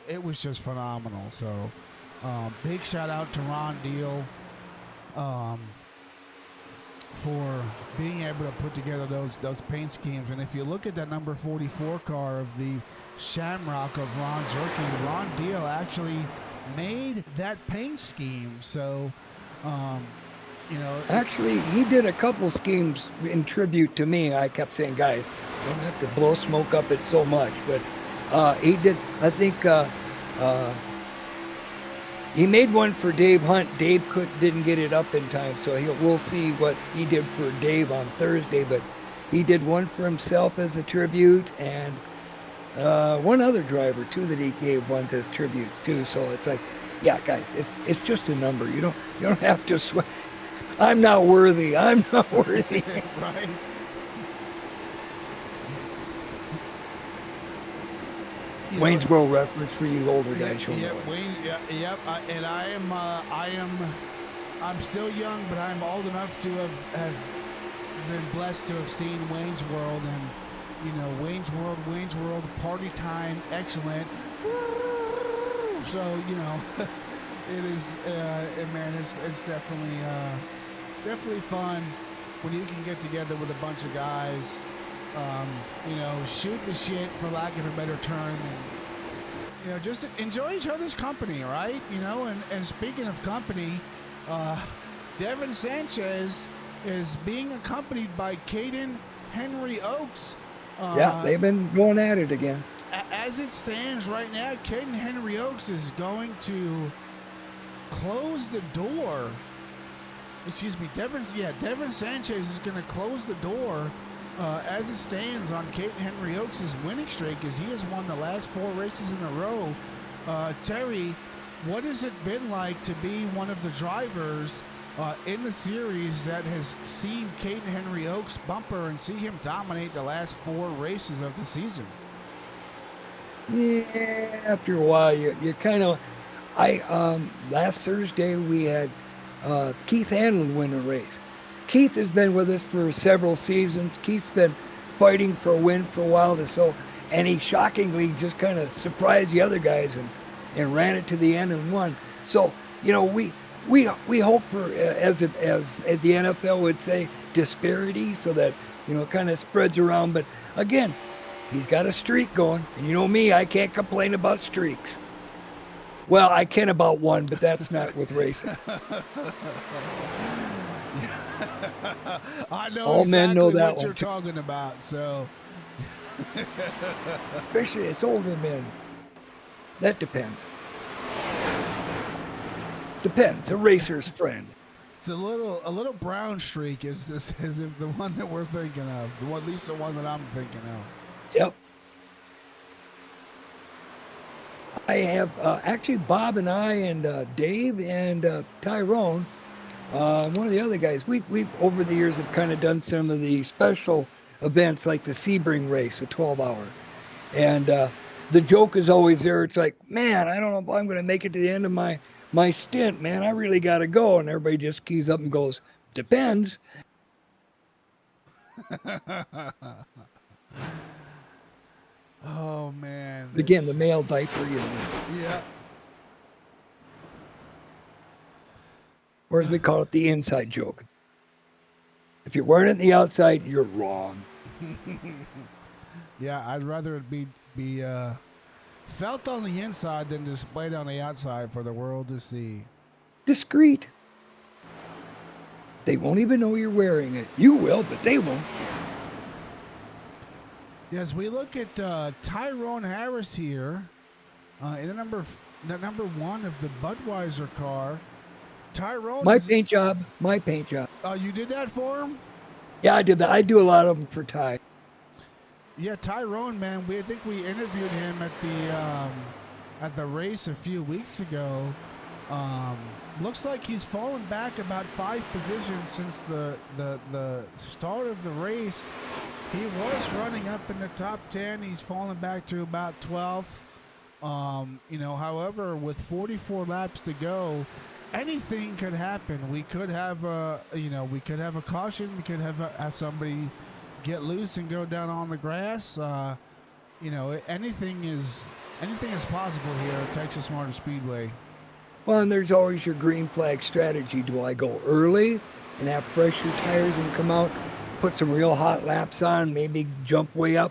it was just phenomenal. So big shout out to Ron Deal for being able to put together those paint schemes. And if you look at that number 44 car of the Shamrock of Ron Zerke, Ron Deal actually made that paint scheme. So actually, he did a couple schemes in tribute to me. I kept saying, guys, don't have to blow smoke up it so much, but he did. I think he made one for Dave Hunt. Dave didn't get it up in time, so we'll see what he did for Dave on Thursday. But he did one for himself as a tribute, and one other driver too that he gave one as tribute too. So it's like, yeah, guys, it's just a number. You don't have to sweat. I'm not worthy. I'm not worthy. Right. Wayne's World reference for you older guys. Yep, Wayne. Yep. And I'm still young, but I'm old enough to have been blessed to have seen Wayne's World, and Wayne's World, party time, excellent. So it is, man, it's definitely fun when you can get together with a bunch of guys. Shoot the shit, for lack of a better term, and just enjoy each other's company, right? And speaking of company, Devin Sanchez is being accompanied by Caden Henry Oaks. Yeah, they've been going at it again. As it stands right now, Caden Henry Oaks is going to close the door. Excuse me, Devin Sanchez is going to close the door as it stands on Caden Henry Oaks' winning streak, as he has won the last 4 races in a row. Terry, what has it been like to be one of the drivers in the series that has seen Caden Henry Oaks bumper and see him dominate the last 4 races of the season? Yeah, after a while, you kind of, Last Thursday we had Keith Hanlon win a race. Keith has been with us for several seasons. Keith's been fighting for a win for a while, and he shockingly just kind of surprised the other guys and ran it to the end and won. So we hope for as the NFL would say, disparity, so that kind of spreads around. But again, he's got a streak going, and you know me, I can't complain about streaks. Well, I can about one, but that's not with racing. I know All exactly men know that what you're one. talking about. So, Especially it's older men. That depends. Depends. A racer's friend. it's a little brown streak is the one that we're thinking of. At least the one that I'm thinking of. Yep. I have actually Bob and I and Dave and Tyrone, one of the other guys. We've over the years have kind of done some of the special events like the Sebring race, a 12-hour, and the joke is always there. It's like, man, I don't know if I'm going to make it to the end of my stint, man. I really got to go, and everybody just keys up and goes, depends. Oh man! Again, the male diaper, Yeah. or as we call it, the inside joke. If you're wearing it on the outside, you're wrong. Yeah, I'd rather it be felt on the inside than displayed on the outside for the world to see. Discreet. They won't even know you're wearing it. You will, but they won't. Yes, we look at Tyrone Harris here in the number one of the Budweiser car. Tyrone, My paint job. Oh, you did that for him? Yeah, I did that. I do a lot of them for Ty. Yeah, Tyrone, man. I think we interviewed him at the race a few weeks ago. Looks like he's fallen back about 5 positions since the start of the race. He was running up in the top 10. He's fallen back to about 12th. However, with 44 laps to go, anything could happen. We could have a caution. We could have somebody get loose and go down on the grass. Anything is possible here at Texas Motor Speedway. Well, and there's always your green flag strategy. Do I go early and have fresher tires and come out, put some real hot laps on, maybe jump way up?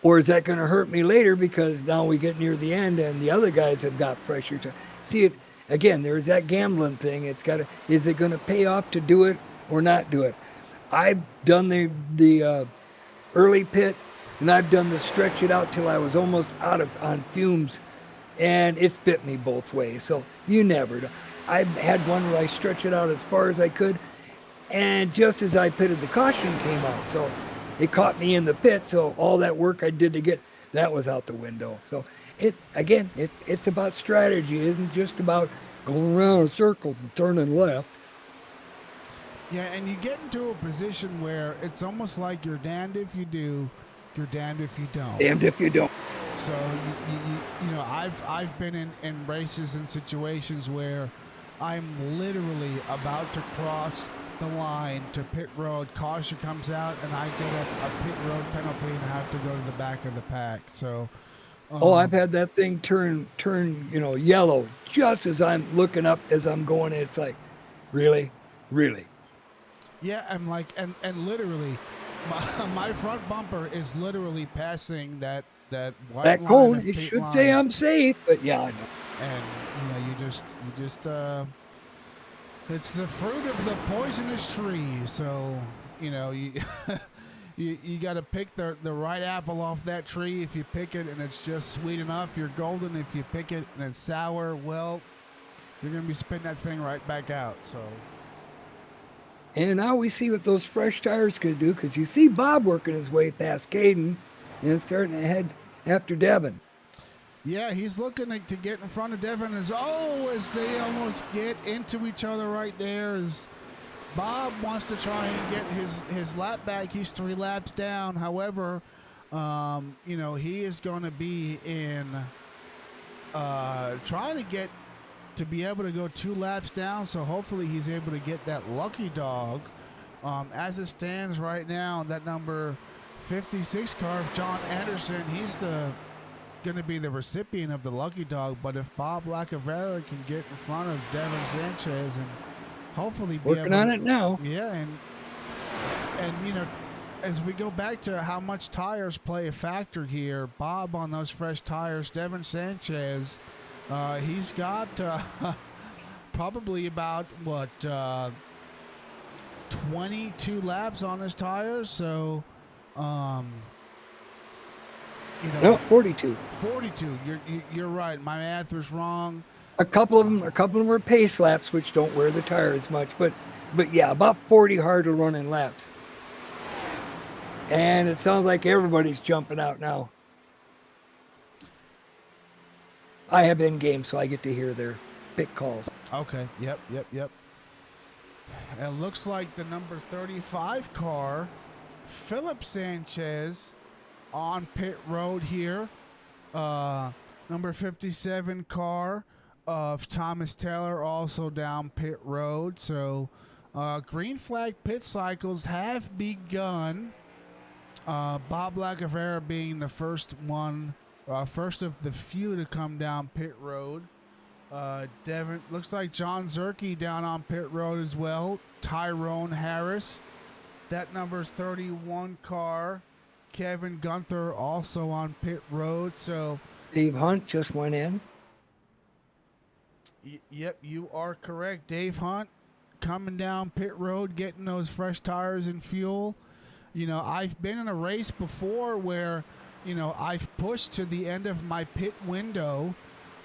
Or is that going to hurt me later because now we get near the end and the other guys have got fresher tires? See, again, there's that gambling thing. Is it going to pay off to do it or not do it? I've done the early pit, and I've done the stretch it out till I was almost on fumes, and it bit me both ways. So you never know. I had one where I stretched it out as far as I could, and just as I pitted, the caution came out. So it caught me in the pit. So all that work I did to get that was out the window. So it's about strategy. It isn't just about going around in circles and turning left. Yeah, and you get into a position where it's almost like you're damned if you do, you're damned if you don't. Damned if you don't. So I've been in races and situations where I'm literally about to cross the line to pit road. Caution comes out, and I get a pit road penalty and have to go to the back of the pack. So. I've had that thing turn yellow just as I'm looking up as I'm going in. It's like, really? Yeah, I'm like, and literally, my front bumper is literally passing that white that line cone. of It pit should line. say I'm safe, but yeah, I know. And you just it's the fruit of the poisonous tree. So you you got to pick the right apple off that tree. If you pick it and it's just sweet enough, you're golden. If you pick it and it's sour, well, you're gonna be spitting that thing right back out. So. And now we see what those fresh tires could do, because you see Bob working his way past Caden and starting to head after Devin. Yeah, he's looking to get in front of Devin as they almost get into each other right there. As Bob wants to try and get his lap back. He's 3 laps down. However, he is going to be in trying to get to be able to go 2 laps down, so hopefully he's able to get that lucky dog. As it stands right now, that number 56 car, John Anderson, he's going to be the recipient of the lucky dog. But if Bob Lacavera can get in front of Devin Sanchez and hopefully be Working on it now. Yeah, and you know, as we go back to how much tires play a factor here, Bob on those fresh tires, Devin Sanchez, he's got probably about 22 laps on his tires, so you know, No, 42. 42. You're right. My math was wrong. A couple of them were pace laps, which don't wear the tire as much, but yeah, about 40 hard running laps. And it sounds like everybody's jumping out now. I have in game, so I get to hear their pit calls. Okay. Yep. It looks like the number 35 car, Philip Sanchez, on pit road here. Number 57 car of Thomas Taylor also down pit road. So green flag pit cycles have begun. Bob Lacavera being the first of the few to come down pit road. Devin, looks like John Zerke down on pit road as well. Tyrone Harris, that number 31 car, Kevin Gunther also on pit road. So Dave Hunt just went in. Yep, you are correct. Dave Hunt coming down pit road, getting those fresh tires and fuel. You know, I've been in a race before where, you know, I've pushed to the end of my pit window,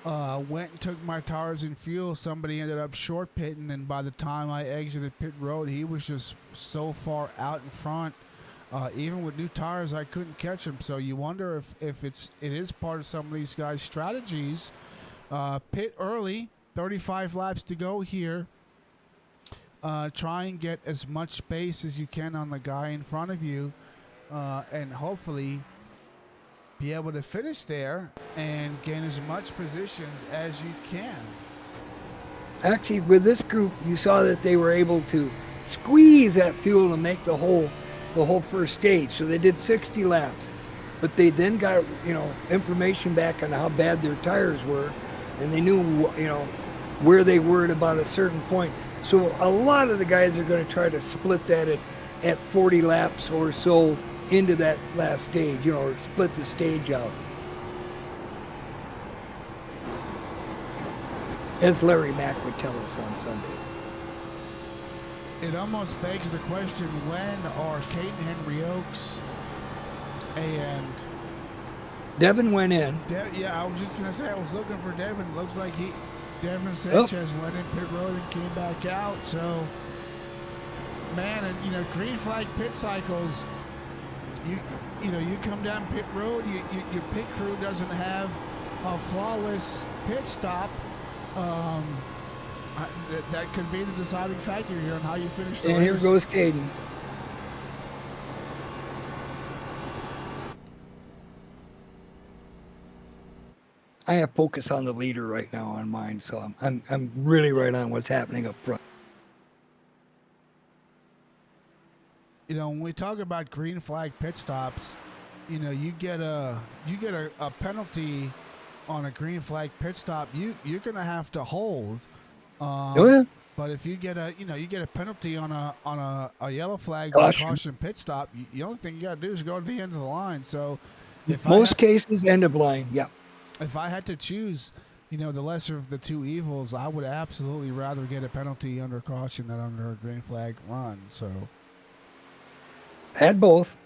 went and took my tires and fuel. Somebody ended up short pitting, and by the time I exited pit road, he was just so far out in front. Even with new tires, I couldn't catch him. So you wonder if it is part of some of these guys' strategies. Pit early, 35 laps to go here. Try and get as much space as you can on the guy in front of you, and hopefully be able to finish there and gain as much positions as you can. Actually, with this group, you saw that they were able to squeeze that fuel to make the whole first stage. So they did 60 laps, but they then got, you know, information back on how bad their tires were, and they knew, you know, where they were at about a certain point. So a lot of the guys are going to try to split that at 40 laps or so into that last stage, you know, or split the stage out. As Larry Mack would tell us on Sundays. It almost begs the question, when are Caden Henry Oaks and Devin went in. Yeah, I was just going to say, I was looking for Devin. Looks like Devin Sanchez went in pit road and came back out. So, man, and you know, green flag pit cycles, you know, you come down pit road, your pit crew doesn't have a flawless pit stop. That could be the deciding factor here on how you finish the race. And here goes Caden. I have focus on the leader right now on mine, so I'm really right on what's happening up front. You know, when we talk about green flag pit stops, you know, you get a penalty on a green flag pit stop. You're gonna have to hold. Yeah. But if you get a penalty on a yellow flag caution pit stop, the only thing you got to do is go to the end of the line. So, most cases, end of line. Yeah. If I had to choose, you know, the lesser of the two evils, I would absolutely rather get a penalty under caution than under a green flag run. So, had both.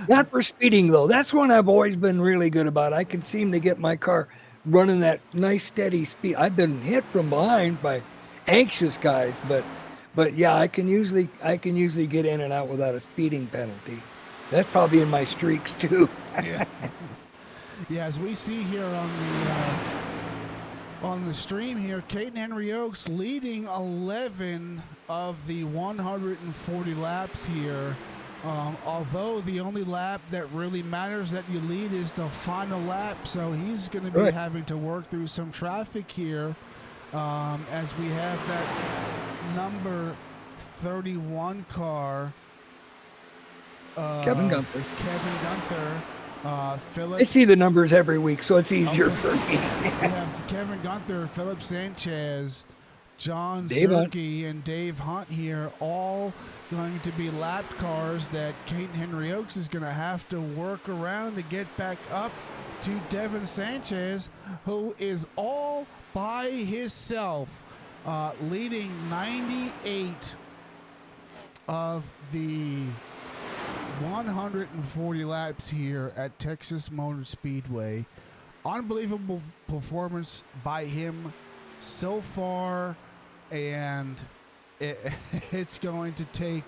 Not for speeding though. That's one I've always been really good about. I can seem to get my car running that nice steady speed. I've been hit from behind by anxious guys, but yeah, I can usually get in and out without a speeding penalty. That's probably in my streaks too. Yeah. Yeah, as we see here on the stream here, Caden Henry Oaks leading 11 of the 140 laps here. Although the only lap that really matters that you lead is the final lap, so he's going to be Right. having to work through some traffic here as we have that number 31 car. Kevin Gunther. Kevin Gunther. Phillips. I see the numbers every week, so it's easier Okay. for me. We have Kevin Gunther, Philip Sanchez, John Dave Hunt. Zerke, and Dave Hunt here, all going to be lapped cars that Caden Henry Oaks is going to have to work around to get back up to Devin Sanchez, who is all by himself, leading 98 of the 140 laps here at Texas Motor Speedway. Unbelievable performance by him so far, and it's going to take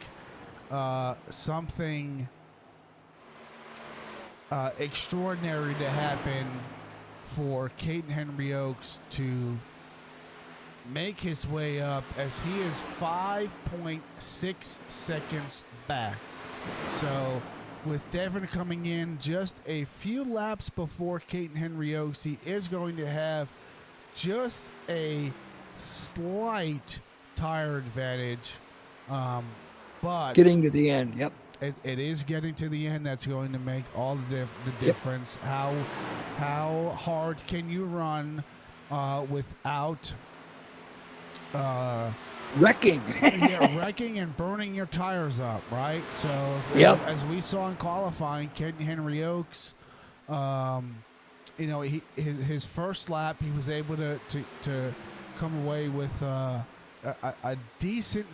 something extraordinary to happen for Caden Henry Oaks to make his way up, as he is 5.6 seconds back. So with Devin coming in just a few laps before Caden Henry Oaks, he is going to have just a slight tire advantage, but Getting to the end, yep. it is getting to the end that's going to make all the difference. How hard can you run without Wrecking. wrecking and burning your tires up, right? So Yep. as we saw in qualifying, Caden Henry Oaks, his first lap, he was able to come away with a decent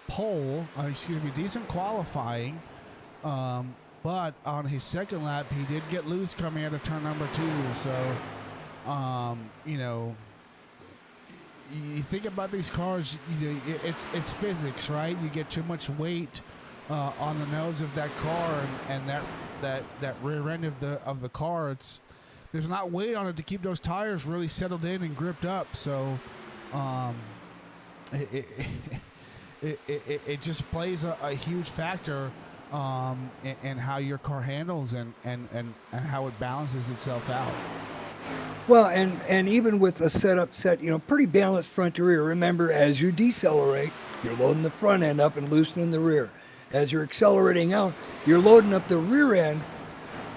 decent qualifying. But on his second lap, he did get loose coming out of turn number 2. So, you think about these cars, it's physics, right? You get too much weight on the nose of that car, and that rear end of the car, there's not weight on it to keep those tires really settled in and gripped up. So it just plays a huge factor in how your car handles and how it balances itself out. Well, and even with a setup set, pretty balanced front to rear. Remember, as you decelerate, you're loading the front end up and loosening the rear. As you're accelerating out, you're loading up the rear end,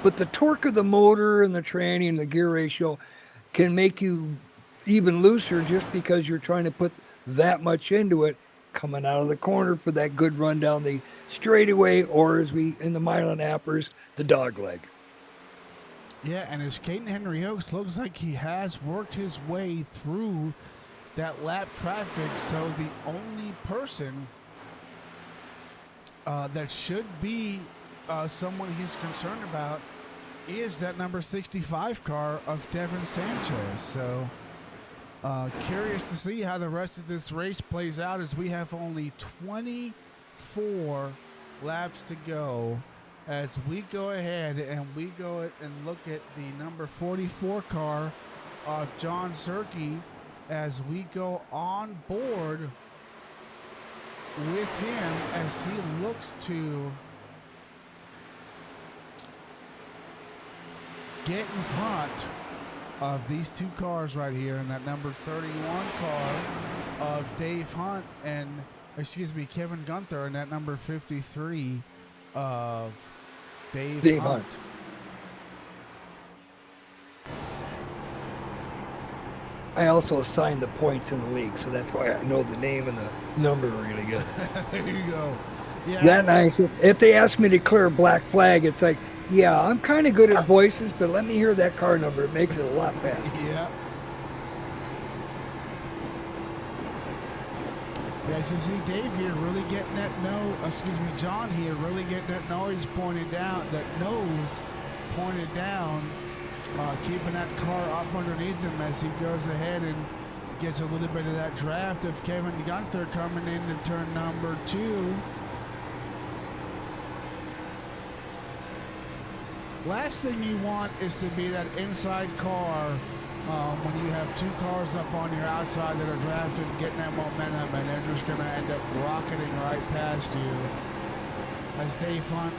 but the torque of the motor and the tranny and the gear ratio can make you even looser just because you're trying to put that much into it coming out of the corner for that good run down the straightaway, or as we in the Milan Appers, the dog leg. Yeah, and as Caden Henry Oaks looks like he has worked his way through that lap traffic, so the only person that should be someone he's concerned about is that number 65 car of Devin Sanchez. So curious to see how the rest of this race plays out, as we have only 24 laps to go. As we go ahead and we go and look at the number 44 car of John Zerke, as we go on board with him as he looks to get in front of these two cars right here, and that number 31 car of Dave Hunt Kevin Gunther, and that number 53 of Dave Hunt. I also assigned the points in the league, so that's why I know the name and the number really good. There you go. Yeah. That nice. If they ask me to clear a black flag, it's like, yeah, I'm kind of good at voices, but let me hear that car number. It makes it a lot faster. Yeah. As you see Dave here really getting that John here really getting that nose pointed down, keeping that car up underneath him as he goes ahead and gets a little bit of that draft of Kevin Gunther coming into turn number 2. Last thing you want is to be that inside car when you have two cars up on your outside that are drafted, getting that momentum, and they're just going to end up rocketing right past you. As Dave Hunt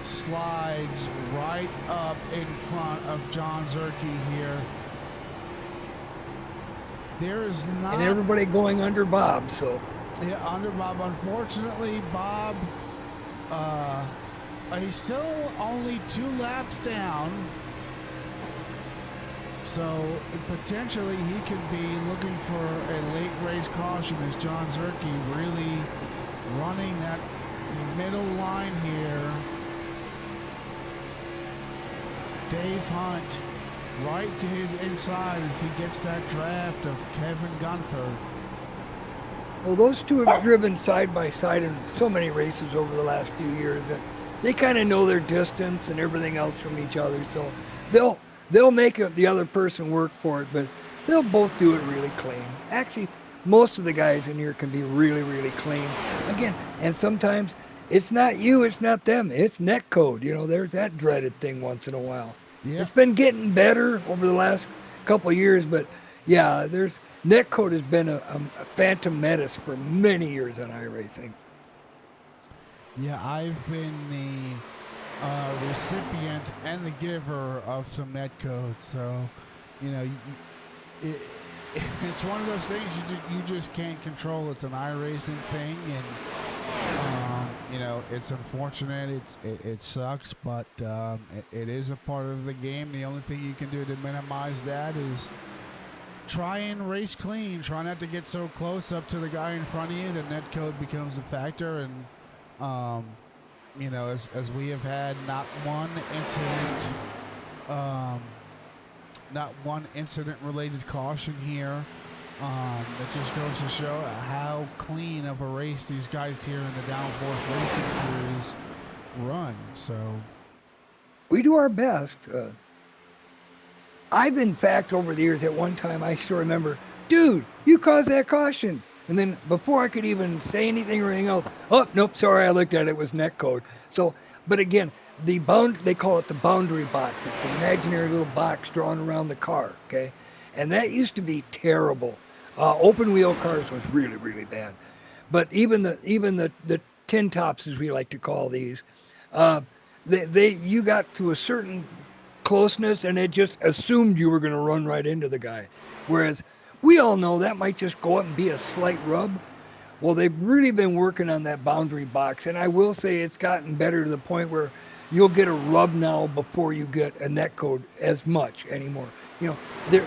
slides right up in front of John Zerke here. There is not... And everybody going under Bob, so... Yeah, under Bob. Unfortunately, Bob, he's still only 2 laps down. So potentially he could be looking for a late race caution as John Zerke really running that middle line here. Dave Hunt right to his inside as he gets that draft of Kevin Gunther. Well, those two have driven side by side in so many races over the last few years that they kind of know their distance and everything else from each other. So they'll make the other person work for it, but they'll both do it really clean. Actually, most of the guys in here can be really, really clean. Again, and sometimes it's not you, it's not them, it's net code. You know, there's that dreaded thing once in a while. Yeah. It's been getting better over the last couple of years, but yeah, netcode has been a phantom menace for many years on iRacing. Yeah, I've been the recipient and the giver of some netcode, so you know, it's one of those things you just can't control. It's an iRacing thing, and you know, it's unfortunate. It sucks, but it is a part of the game. The only thing you can do to minimize that is try and race clean. Try not to get so close up to the guy in front of you that netcode becomes a factor. And you know, as we have had not one incident related caution here. That just goes to show how clean of a race these guys here in the Downforce Racing Series run. So we do our best. I've, in fact, over the years, at one time, I still remember, dude, you caused that caution. And then before I could even say anything or anything else, oh, nope, sorry, I looked at it, it was netcode. So, but again, they call it the boundary box. It's an imaginary little box drawn around the car, okay? And that used to be terrible. Open wheel cars was really, really bad. But even the tin tops, as we like to call these, you got to a certain closeness and it just assumed you were going to run right into the guy. Whereas we all know that might just go up and be a slight rub. Well, they've really been working on that boundary box, and I will say it's gotten better to the point where you'll get a rub now before you get a netcode as much anymore. You know,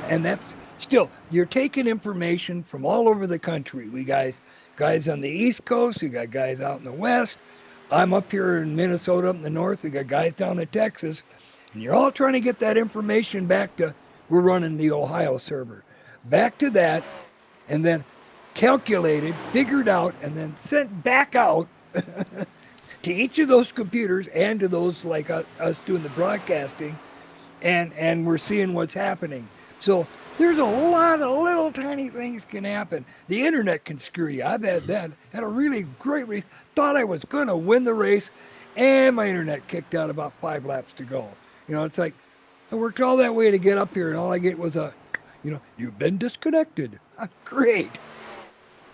and that's still, you're taking information from all over the country. We guys on the East Coast, we got guys out in the West. I'm up here in Minnesota, up in the North. We got guys down in Texas. And you're all trying to get that information back to, we're running the Ohio server, back to that, and then calculated, figured out, and then sent back out to each of those computers and to those like us doing the broadcasting, and we're seeing what's happening. So there's a lot of little tiny things can happen. The internet can screw you. I've had that. Had a really great race. Thought I was going to win the race, and my internet kicked out about 5 laps to go. You know, it's like, I worked all that way to get up here, and all I get was you've been disconnected. Great.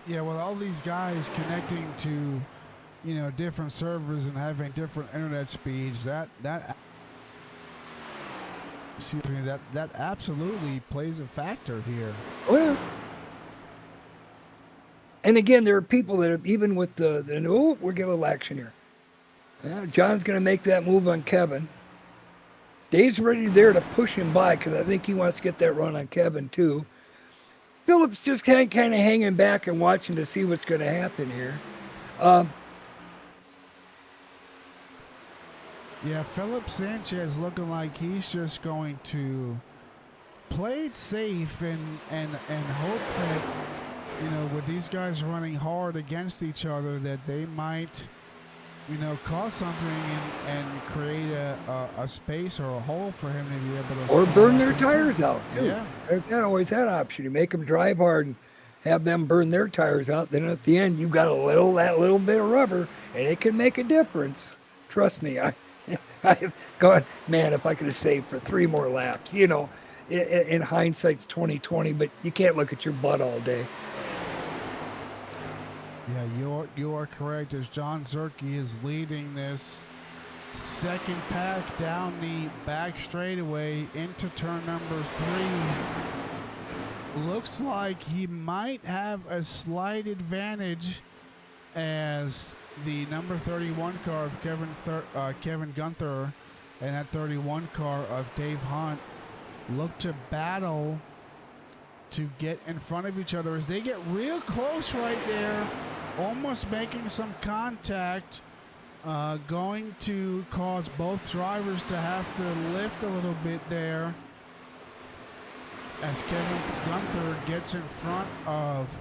Yeah, with all these guys connecting to, you know, different servers and having different internet speeds, that absolutely plays a factor here. Oh, yeah. And again, there are people that are, even with we're getting a little action here. John's going to make that move on Kevin. Dave's ready there to push him by because I think he wants to get that run on Kevin too. Phillips just kind of hanging back and watching to see what's going to happen here. Yeah, Philip Sanchez looking like he's just going to play it safe and hope that, you know, with these guys running hard against each other, that they might, you know, cause something and create a space or a hole for him to be able to... Or burn their tires out, too. Yeah. That always that option. You make them drive hard and have them burn their tires out. Then at the end, you've got that little bit of rubber, and it can make a difference. Trust me, I've gone, man, if I could have saved for 3 more laps. You know, in hindsight, it's 2020, but you can't look at your butt all day. Yeah, you are correct. As John Zerke is leading this second pack down the back straightaway into turn number 3. Looks like he might have a slight advantage as the number 31 car of Kevin Gunther and that 31 car of Dave Hunt look to battle to get in front of each other as they get real close right there, almost making some contact, going to cause both drivers to have to lift a little bit there as Kevin Gunther gets in front of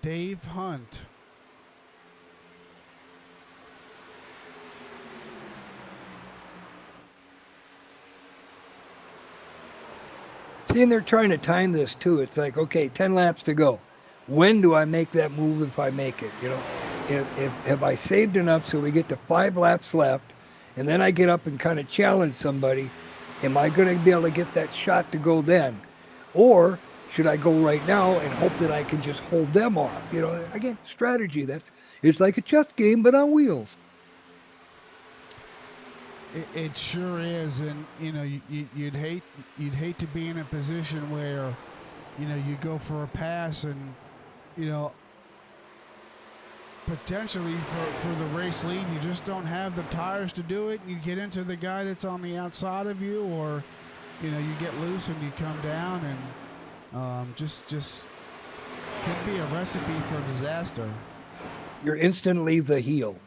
Dave Hunt. See, and they're trying to time this too. It's like, okay, 10 laps to go. When do I make that move if I make it? You know, if I saved enough so we get to 5 laps left, and then I get up and kind of challenge somebody, am I going to be able to get that shot to go then? Or should I go right now and hope that I can just hold them off? You know, again, strategy. It's like a chess game, but on wheels. It sure is, and you know you'd hate to be in a position where, you know, you go for a pass and, you know, potentially for the race lead you just don't have the tires to do it. You get into the guy that's on the outside of you, or you know you get loose and you come down, and just could be a recipe for disaster. You're instantly the heel.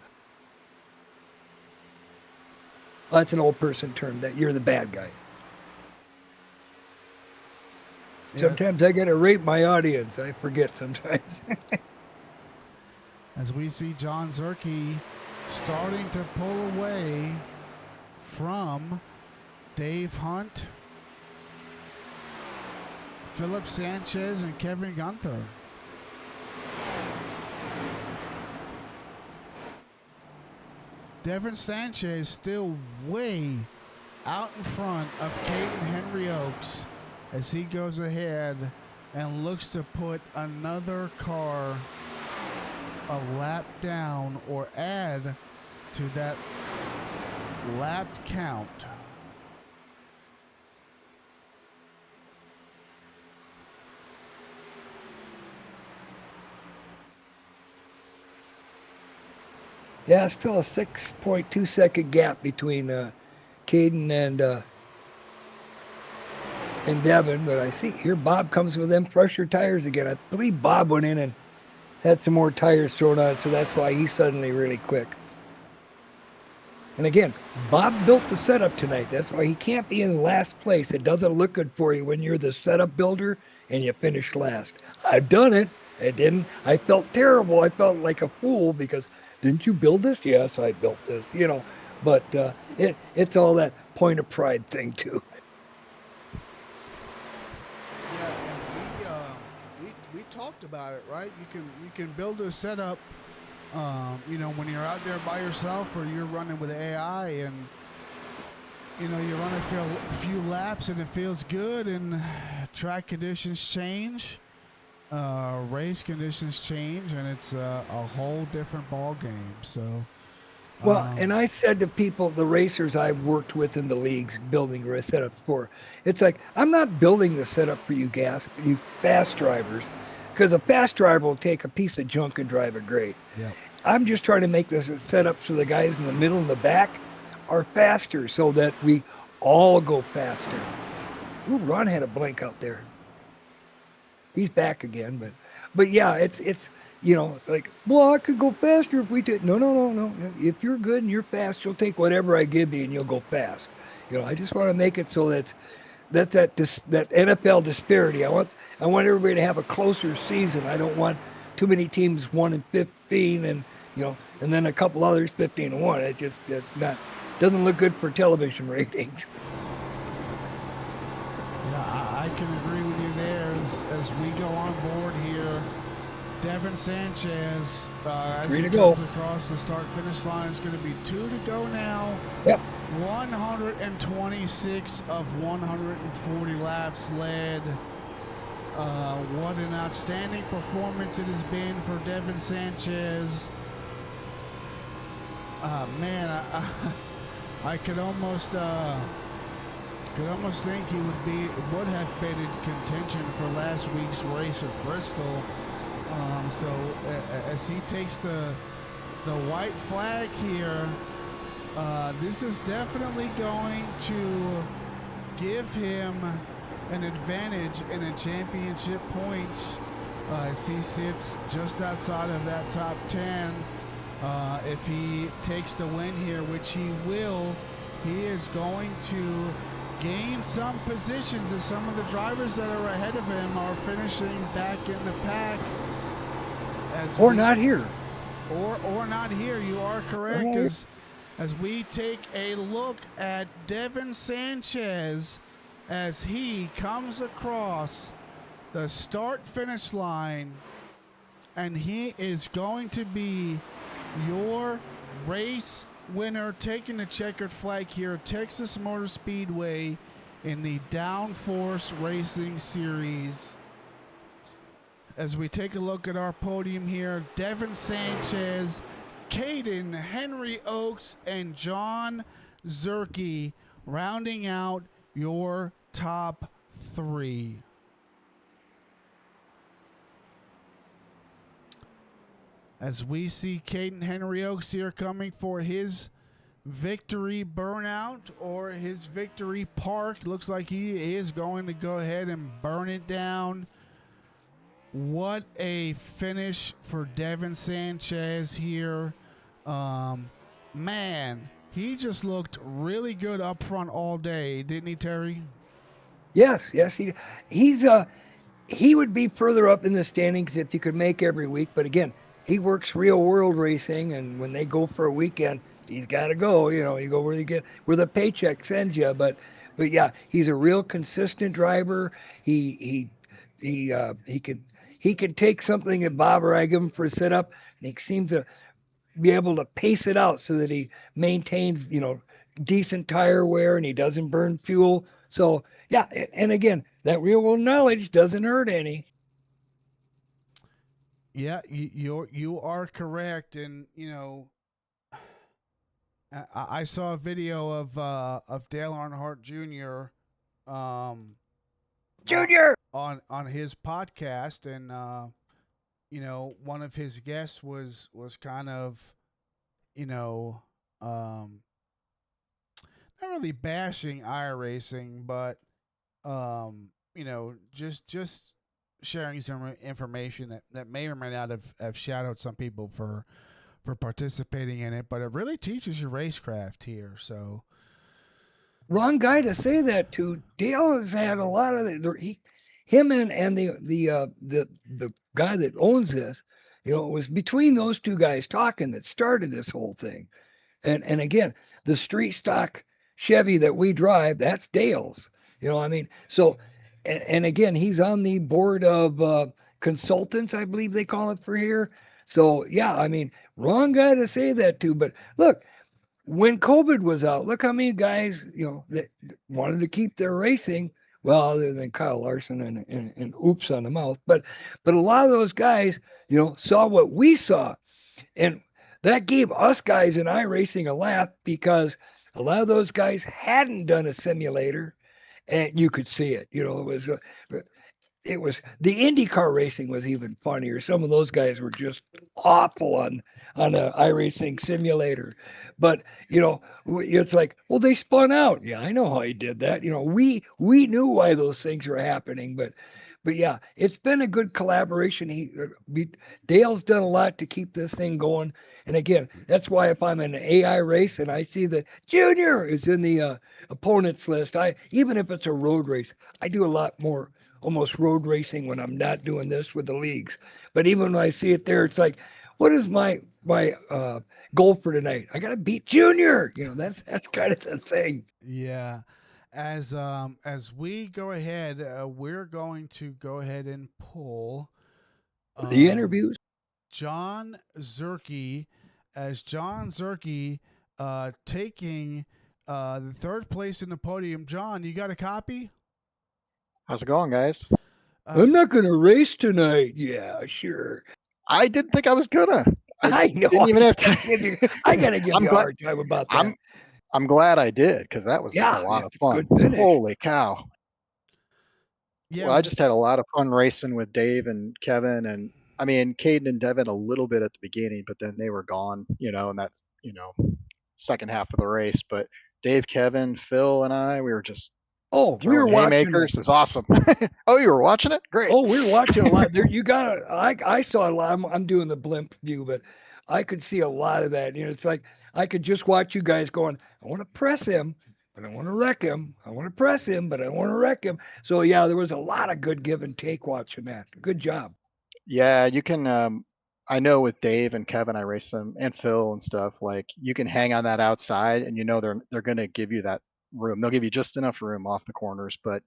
That's an old person term, that you're the bad guy. Yeah. Sometimes I got to rate my audience. I forget sometimes. As we see John Zerke starting to pull away from Dave Hunt, Philip Sanchez, and Kevin Gunther. Devin Sanchez still way out in front of Caden Henry Oaks as he goes ahead and looks to put another car a lap down or add to that lap count. Yeah, still a 6.2 second gap between Caden and Devin, but I see here Bob comes with them fresher tires again. I believe Bob went in and had some more tires thrown on it, so that's why he's suddenly really quick. And again, Bob built the setup tonight. That's why he can't be in last place. It doesn't look good for you when you're the setup builder and you finish last. I've done it. It didn't. I felt terrible. I felt like a fool because, didn't you build this? Yes, I built this, you know. But it's all that point of pride thing too. Yeah, and we talked about it, right? You can build a setup, you know, when you're out there by yourself or you're running with AI, and you know you run a few laps and it feels good, and track conditions change. Race conditions change, and it's a whole different ball game. So, well, and I said to people, the racers I've worked with in the leagues, building setups for, it's like, I'm not building the setup for you fast drivers, because a fast driver will take a piece of junk and drive it great. Yeah. I'm just trying to make this a setup so the guys in the middle and the back are faster, so that we all go faster. Ooh, Ron had a blink out there. He's back again, but yeah, it's you know, it's like, well, I could go faster if we did. No. If you're good and you're fast, you'll take whatever I give you and you'll go fast. You know, I just want to make it so that NFL disparity. I want everybody to have a closer season. I don't want too many teams 1-15 and, you know, and then a couple others 15-1. Doesn't look good for television ratings. Yeah, I can agree with you there. As we go on board here, Devin Sanchez, as he comes across the start-finish line, is going to be 2 to go now. Yep. 126 of 140 laps led. What an outstanding performance it has been for Devin Sanchez. Man, I could almost think he would have been in contention for last week's race at Bristol. As he takes the white flag here, this is definitely going to give him an advantage in a championship points as he sits just outside of that top 10. If he takes the win here, which he will, he is going to gain some positions as some of the drivers that are ahead of him are finishing back in the pack. Not here. Or not here. You are correct. As we take a look at Devin Sanchez as he comes across the start-finish line, and he is going to be your race winner, taking the checkered flag here at Texas Motor Speedway in the Downforce Racing Series. As we take a look at our podium here, Devin Sanchez, Caden Henry Oaks, and John Zerke rounding out your top three. As we see Caden Henry Oaks here coming for his victory burnout or his victory park. Looks like he is going to go ahead and burn it down. What a finish for Devin Sanchez here. Man, he just looked really good up front all day, didn't he, Terry? Yes, he would be further up in the standings if he could make every week. But again, he works real world racing, and when they go for a weekend, he's got to go. You go where the paycheck sends you. But yeah, he's a real consistent driver. He can take something at Bob or I give him for a sit-up, and he seems to be able to pace it out so that he maintains, decent tire wear and he doesn't burn fuel. So, yeah, and again, that real-world knowledge doesn't hurt any. Yeah, you are correct, and I saw a video of Dale Earnhardt Jr. Junior on his podcast, and one of his guests was kind of not really bashing iRacing, but just sharing some information that may or may not have shadowed some people for participating in it, but it really teaches you racecraft here. So wrong guy to say that to. Dale has had a lot of him and the guy that owns this. It was between those two guys talking that started this whole thing. And again, the street stock Chevy that we drive, that's Dale's. So, and again, he's on the board of consultants, I believe they call it for here. So, yeah, wrong guy to say that to. But look, when COVID was out, look how many guys, that wanted to keep their racing. Well, other than Kyle Larson and oops on the mouth. But a lot of those guys, saw what we saw. And that gave us guys in iRacing a laugh because a lot of those guys hadn't done a simulator, and you could see it. It was the IndyCar racing was even funnier. Some of those guys were just awful on a iRacing simulator. But it's like, well, they spun out. Yeah, I know how he did that. We knew why those things were happening. But yeah, it's been a good collaboration. Dale's done a lot to keep this thing going. And again, that's why if I'm in an AI race and I see that Junior is in the opponents list, even if it's a road race, I do a lot more almost road racing when I'm not doing this with the leagues. But even when I see it there, it's like, what is my goal for tonight? I got to beat Junior. That's kind of the thing. Yeah. As we go ahead, we're going to go ahead and pull the interviews. John Zerke, as John Zerke taking the third place in the podium. John, you got a copy? How's it going, guys? I'm not going to race tonight. Yeah, sure. I didn't think I was gonna. I know. Didn't even have time. I got to give you a hard time about that. I'm glad I did because that was a Yeah, lot of it's a fun. good finish. Holy cow! Yeah, Well, I just had a lot of fun racing with Dave and Kevin, and I mean Caden and Devin a little bit at the beginning, but then they were gone, and that's second half of the race. But Dave, Kevin, Phil, and I, we were just Oh, we were throwing watching it. haymakers. It was awesome. Oh, you were watching it? Great. Oh, we were watching a lot. There, you got. I saw a lot. I'm doing the blimp view, but I could see a lot of that. It's like I could just watch you guys going. I want to press him, but I want to wreck him. I want to press him, but I want to wreck him. So yeah, there was a lot of good give and take watching that. Good job. Yeah, you can. I know with Dave and Kevin, I race them, and Phil and stuff. Like you can hang on that outside, and they're going to give you that room. They'll give you just enough room off the corners. But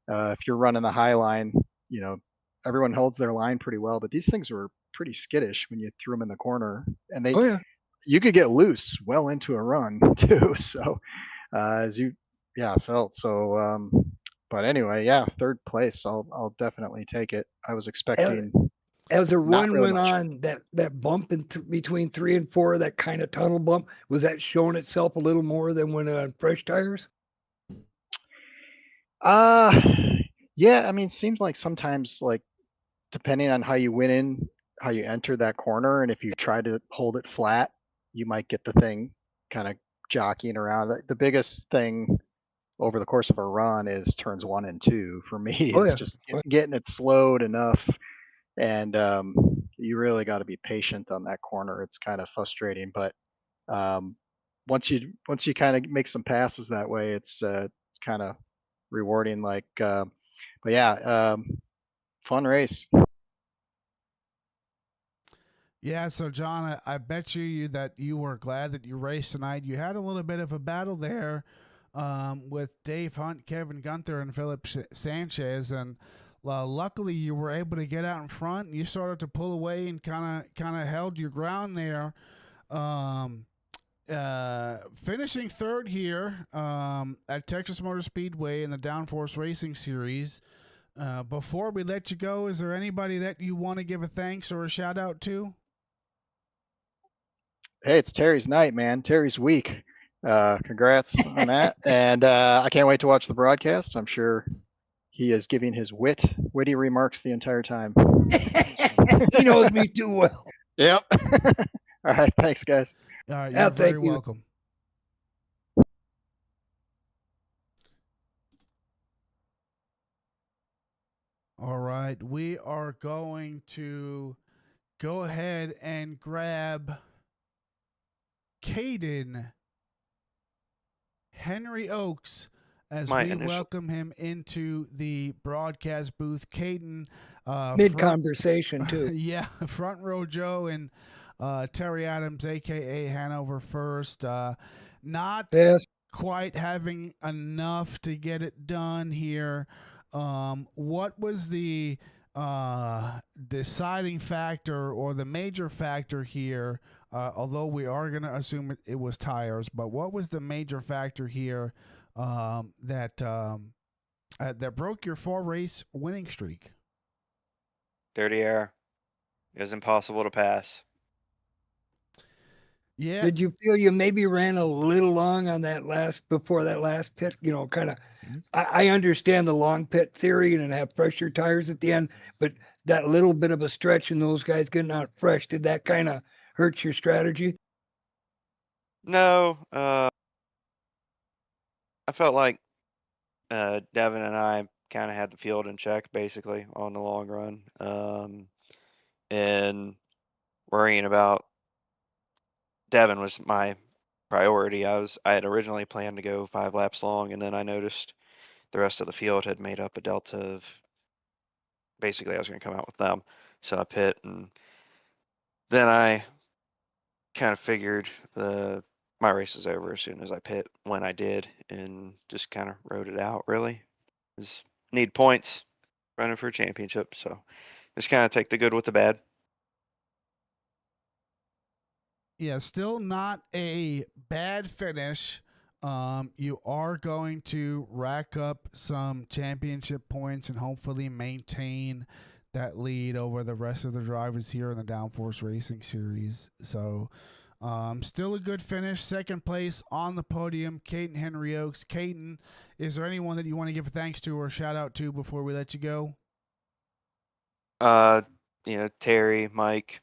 if you're running the high line, you know everyone holds their line pretty well. But these things were pretty skittish when you threw them in the corner, and Oh yeah. you could get loose well into a run too. So as you felt so. But anyway, yeah, third place. I'll definitely take it. I was expecting As the not run really went much. on, that bump between 3 and 4, that kind of tunnel bump, was that showing itself a little more than when on fresh tires? Uh yeah, I mean, seems like sometimes like depending on how you went in, how you enter that corner, and if you try to hold it flat, you might get the thing kind of jockeying around. The biggest thing over the course of a run is turns 1 and 2 for me. Oh It's yeah. just getting it slowed enough, and you really got to be patient on that corner. It's kind of frustrating, but um, once you kind of make some passes that way, it's kind of rewarding. But yeah, fun race. Yeah, so John, I bet you that you were glad that you raced tonight. You had a little bit of a battle there with Dave Hunt, Kevin Gunther, and Philip Sanchez, and luckily you were able to get out in front. And you started to pull away and kind of held your ground there. Um, Finishing third here at Texas Motor Speedway in the Downforce Racing Series. Before we let you go, is there anybody that you want to give a thanks or a shout out to? Hey, it's Terry's night, man. Terry's week. Congrats on that, and I can't wait to watch the broadcast. I'm sure he is giving his witty remarks the entire time. He knows me too well. Yep. All right, thanks, guys. You're Yeah, very thank you. welcome. All right, we are going to go ahead and grab Caden Henry Oaks as My we initial- welcome him into the broadcast booth. Caden, Mid conversation too. yeah, front row Joe and Terry Adams, aka Hanover First. Not Yes. quite having enough to get it done here. What was the deciding factor or the major factor here? Although we are going to assume it was tires, but what was the major factor here that broke your 4-race winning streak? Dirty air. It was impossible to pass. Yeah. Did you feel you maybe ran a little long on before that last pit? Kind of. I understand the long pit theory and have fresher tires at the end, but that little bit of a stretch and those guys getting out fresh, did that kind of hurt your strategy? No, I felt like Devin and I kind of had the field in check basically on the long run. And worrying about Devin was my priority. I had originally planned to go 5 laps long, and then I noticed the rest of the field had made up a delta of basically I was going to come out with them. So I pit, and then I kind of figured my race is over as soon as I pit when I did, and just kind of rode it out. Really, just need points running for a championship, so just kind of take the good with the bad. Yeah, still not a bad finish. You are going to rack up some championship points and hopefully maintain that lead over the rest of the drivers here in the Downforce Racing Series. So Still a good finish. Second place on the podium, Caden Henry Oaks. Caden, is there anyone that you want to give thanks to or shout out to before we let you go? Terry, Mike,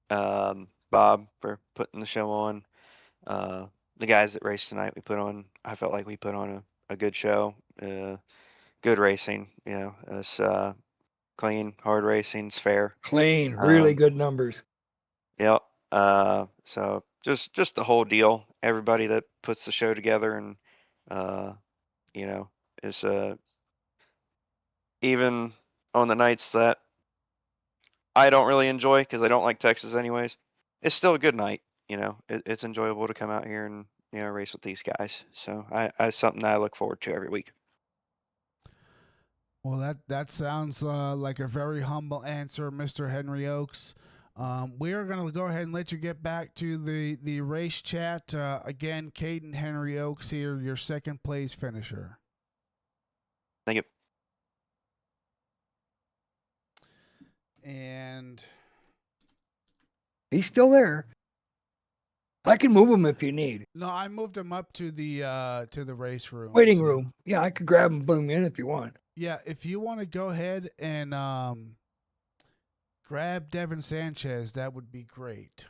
Bob for putting the show on. The guys that raced tonight, I felt like we put on a good show. Good racing, it's clean, hard racing, it's fair. Clean, really good numbers. Yep. So just the whole deal. Everybody that puts the show together and is even on the nights that I don't really enjoy because I don't like Texas anyways. It's still a good night. It's enjoyable to come out here and race with these guys. So it's something that I look forward to every week. Well, that sounds like a very humble answer, Mr. Henry Oaks. We are going to go ahead and let you get back to the race chat. Again, Caden Henry Oaks here, your second place finisher. Thank you. And he's still there. I can move him if you need. No, I moved him up to the race room. Waiting room. Yeah, I could grab him and put him in if you want. Yeah, if you want to go ahead and grab Devin Sanchez, that would be great.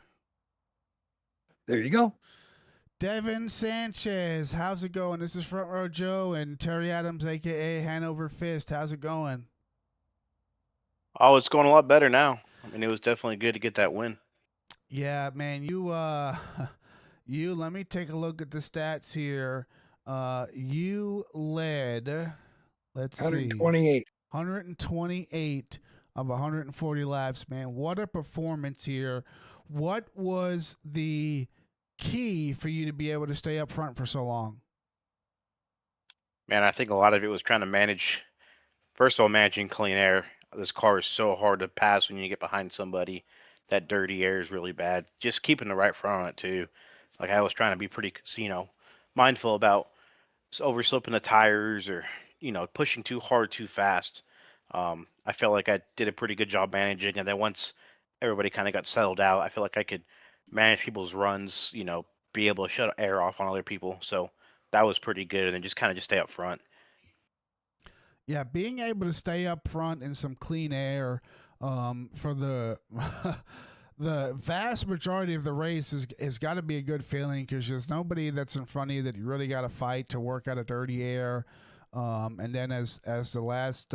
There you go. Devin Sanchez, how's it going? This is Front Row Joe and Terry Adams, a.k.a. Hanover Fist. How's it going? Oh, it's going a lot better now. I mean, it was definitely good to get that win. Yeah, man, you let me take a look at the stats here. You led, let's 128. see, 128 of 140 laps, man. What a performance here. What was the key for you to be able to stay up front for so long? Man, I think a lot of it was trying to manage, first of all, managing clean air. This car is so hard to pass when you get behind somebody. That dirty air is really bad. Just keeping the right front on it too. Like I was trying to be pretty, mindful about over slipping the tires or pushing too hard too fast. I felt like I did a pretty good job managing, and then once everybody kind of got settled out, I feel like I could manage people's runs. Be able to shut air off on other people. So that was pretty good, and then just stay up front. Yeah, being able to stay up front in some clean air for the the vast majority of the race has got to be a good feeling because there's nobody that's in front of you that you really got to fight to work out of dirty air. And then as the last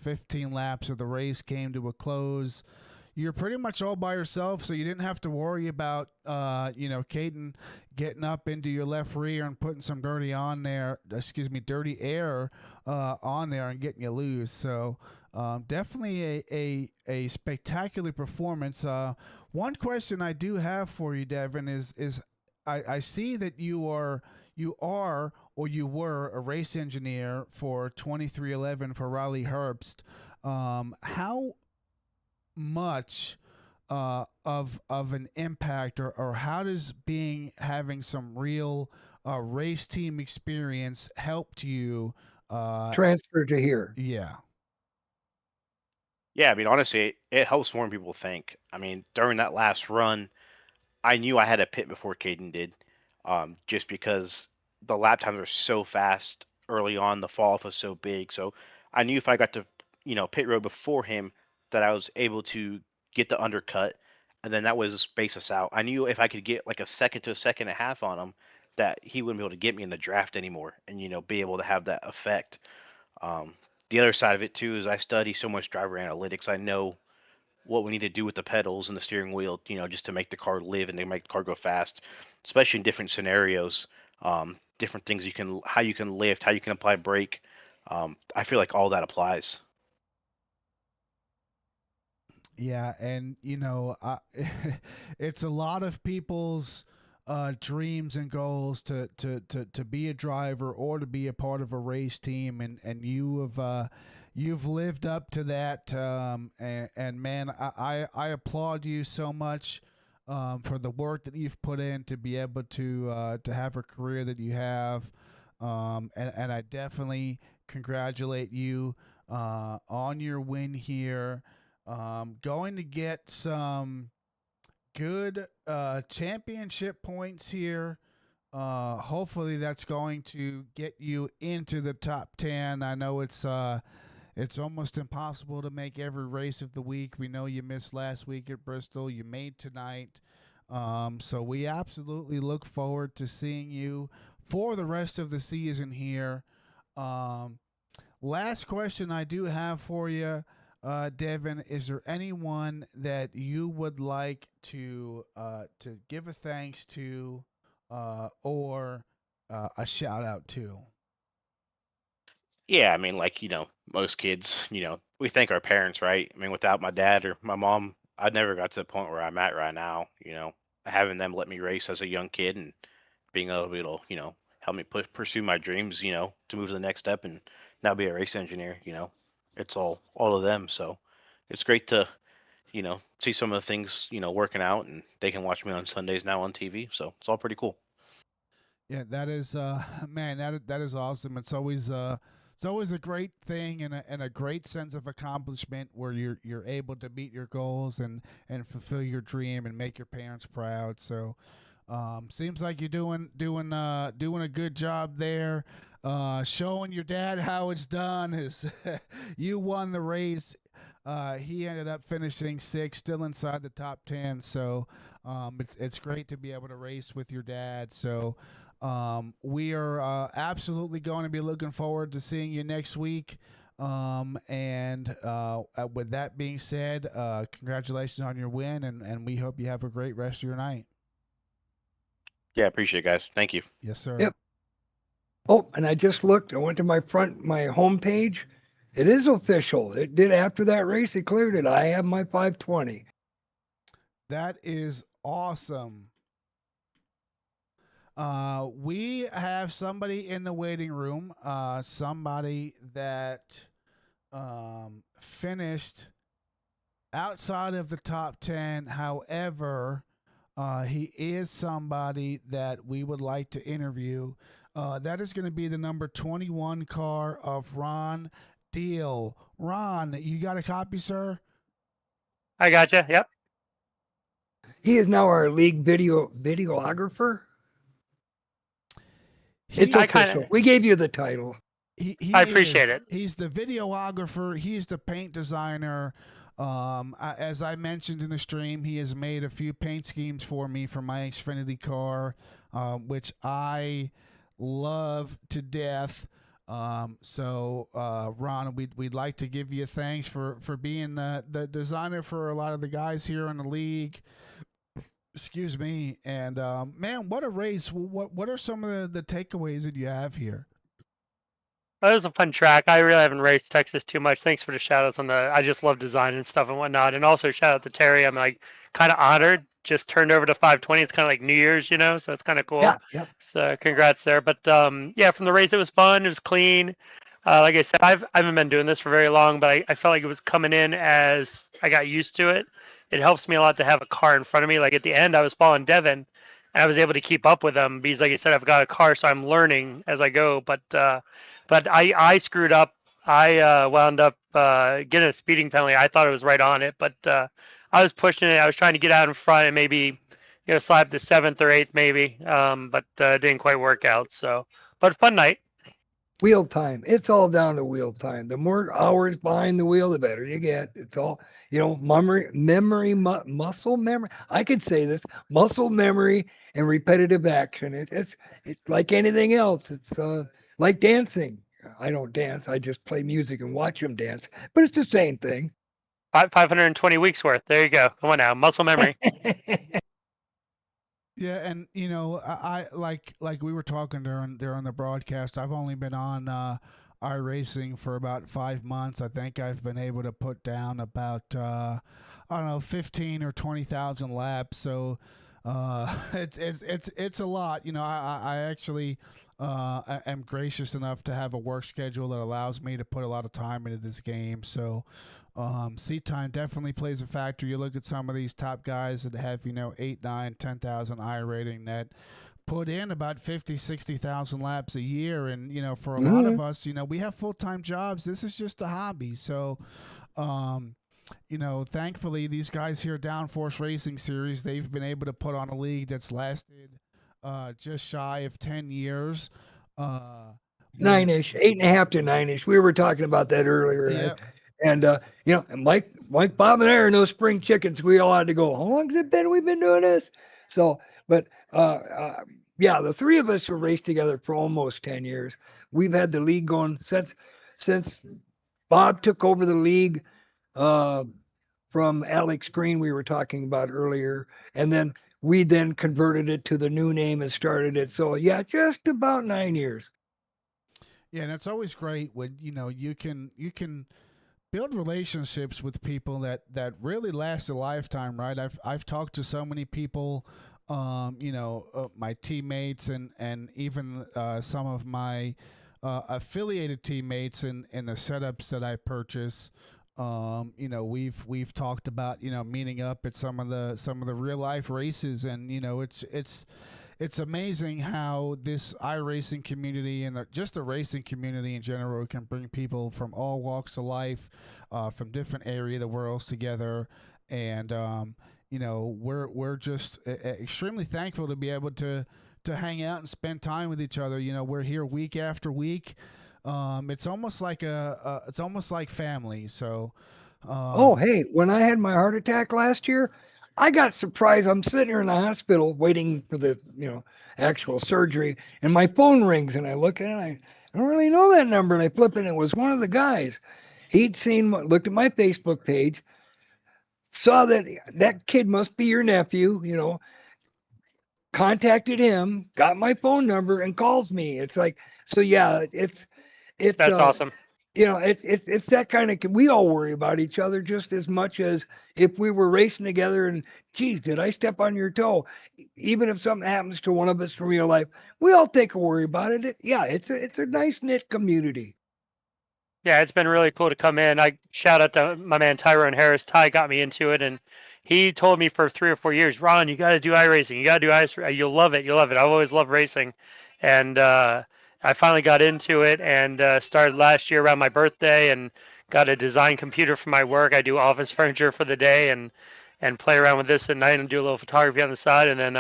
15 laps of the race came to a close, you're pretty much all by yourself, so you didn't have to worry about Caden getting up into your left rear and putting some dirty air on there and getting you loose. So definitely a spectacular performance. One question I do have for you, Devin, is I see that you were a race engineer for 2311 for Riley Herbst. How much of an impact or how does having some real race team experience helped you transfer to here? Yeah, I mean, honestly, it helps more than people think. I mean, during that last run, I knew I had a pit before Caden did, just because the lap times are so fast early on. The fall off was so big, so I knew if I got to pit road before him, that I was able to get the undercut, and then that was space us out. I knew if I could get like a second to a second and a half on him, that he wouldn't be able to get me in the draft anymore, and be able to have that effect. The other side of it too is I study so much driver analytics. I know what we need to do with the pedals and the steering wheel, just to make the car live and to make the car go fast, especially in different scenarios. Different things how you can lift, how you can apply brake. I feel like all that applies. yeah, and it's a lot of people's dreams and goals to be a driver or to be a part of a race team, and you've lived up to that, and man, I applaud you so much for the work that you've put in to be able to have a career that you have, and I definitely congratulate you on your win here. Going to get some good championship points here. Hopefully that's going to get you into the top 10. I know it's almost impossible to make every race of the week. We know you missed last week at Bristol. You made tonight. So we absolutely look forward to seeing you for the rest of the season here. Last question I do have for you, Devin. Is there anyone that you would like to give a thanks to or a shout out to? Yeah, I mean, like, most kids, we thank our parents, right? I mean, without my dad or my mom, I never got to the point where I'm at right now, having them let me race as a young kid and being able to, help me pursue my dreams, to move to the next step and now be a race engineer, it's all of them. So it's great to, see some of the things, working out, and they can watch me on Sundays now on TV. So it's all pretty cool. Yeah, that is man, that is awesome. It's always a great thing and a great sense of accomplishment where you're able to meet your goals and fulfill your dream and make your parents proud. So seems like you're doing a good job there. Showing your dad how it's done. Is you won the race. He ended up finishing 6th, still inside the top 10. So it's great to be able to race with your dad. So we are absolutely going to be looking forward to seeing you next week. And with that being said, congratulations on your win, and we hope you have a great rest of your night. Yeah, appreciate it, guys. Thank you. Yes, sir. Yep. Oh, and I just looked. I went to my home page. It is official. It did after that race. It cleared it. I have my 520. That is awesome. We have somebody in the waiting room. Somebody that finished outside of the top 10. However, he is somebody that we would like to interview. That is going to be the number 21 car of Ron Deal. Ron, you got a copy, sir? I gotcha. Yep. He is now our league videographer. It's I official. kinda- We gave you the title. I appreciate it. He's the videographer. He's the paint designer. As I mentioned in the stream, he has made a few paint schemes for me for my Xfinity car, which I love to death. So Ron, we'd like to give you thanks for being the designer for a lot of the guys here in the league. Excuse me. And man, what a race! What are some of the takeaways that you have here? That was a fun track. I really haven't raced Texas too much. Thanks for the shout outs on the. I just love design and stuff and whatnot. And also shout out to Terry. I'm like kind of honored. Just turned over to 520. It's kind of like New Year's, so it's kind of cool. Yeah. So congrats there. But yeah, from the race it was fun. It was clean. Like I said, I haven't been doing this for very long, but I felt like it was coming in as I got used to it. It helps me a lot to have a car in front of me. Like at the end, I was following Devin, and I was able to keep up with him because, like I said, I've got a car, so I'm learning as I go. But I screwed up. I wound up getting a speeding penalty. I thought it was right on it, but I was pushing it. I was trying to get out in front and maybe slap the 7th or 8th maybe, but it didn't quite work out. So, but fun night. Wheel time. It's all down to wheel time. The more hours behind the wheel, the better you get. It's all, muscle memory. I could say this: muscle memory and repetitive action. It's like anything else. It's like dancing. I don't dance. I just play music and watch them dance. But it's the same thing. 520 weeks worth. There you go. Come on now, muscle memory. Yeah, and I like we were talking during the broadcast. I've only been on iRacing for about 5 months. I think I've been able to put down about I don't know 15 or 20,000 laps. So it's a lot. I actually am gracious enough to have a work schedule that allows me to put a lot of time into this game. So. Seat time definitely plays a factor. You look at some of these top guys that have, 8, 9, 10,000 I rating that put in about 50, 60,000 laps a year. And, for a lot of us, we have full-time jobs. This is just a hobby. So, thankfully these guys here, Downforce Racing Series, they've been able to put on a league that's lasted just shy of 10 years. With, 9-ish, 8.5 to 9-ish. We were talking about that earlier. Yep. And and Mike, Bob, and I are no spring chickens. We all had to go. How long has it been we've been doing this? So, but yeah, the three of us have raced together for almost 10 years. We've had the league going since Bob took over the league from Alex Green, we were talking about earlier, and then we then converted it to the new name and started it. So yeah, just about 9 years. Yeah, and it's always great when you can build relationships with people that really last a lifetime, right? I've talked to so many people, my teammates and even some of my affiliated teammates in the setups that I purchase. We've talked about meeting up at some of the real life races, and it's amazing how this iRacing community and just the racing community in general can bring people from all walks of life, from different area of the world together. And, we're just extremely thankful to be able to hang out and spend time with each other. We're here week after week. It's almost like it's almost like family. So, Oh, hey, when I had my heart attack last year, I got surprised. I'm sitting here in the hospital waiting for the, actual surgery, and my phone rings, and I look at it, and I don't really know that number, and I flip it, and it was one of the guys. He'd looked at my Facebook page, saw that kid must be your nephew, contacted him, got my phone number, and calls me. It's like, so yeah, it's That's awesome. It's that kind of, we all worry about each other just as much as if we were racing together and, geez, did I step on your toe? Even if something happens to one of us in real life, we all take a worry about it. Yeah, it's a nice knit community. Yeah, it's been really cool to come in. I shout out to my man Tyrone Harris. Ty got me into it, and he told me for 3 or 4 years, Ron, you got to do iRacing. You got to do ice. You'll love it. You'll love it. I've always loved racing, and I finally got into it and started last year around my birthday, and got a design computer for my work. I do office furniture for the day, and play around with this at night and do a little photography on the side, and then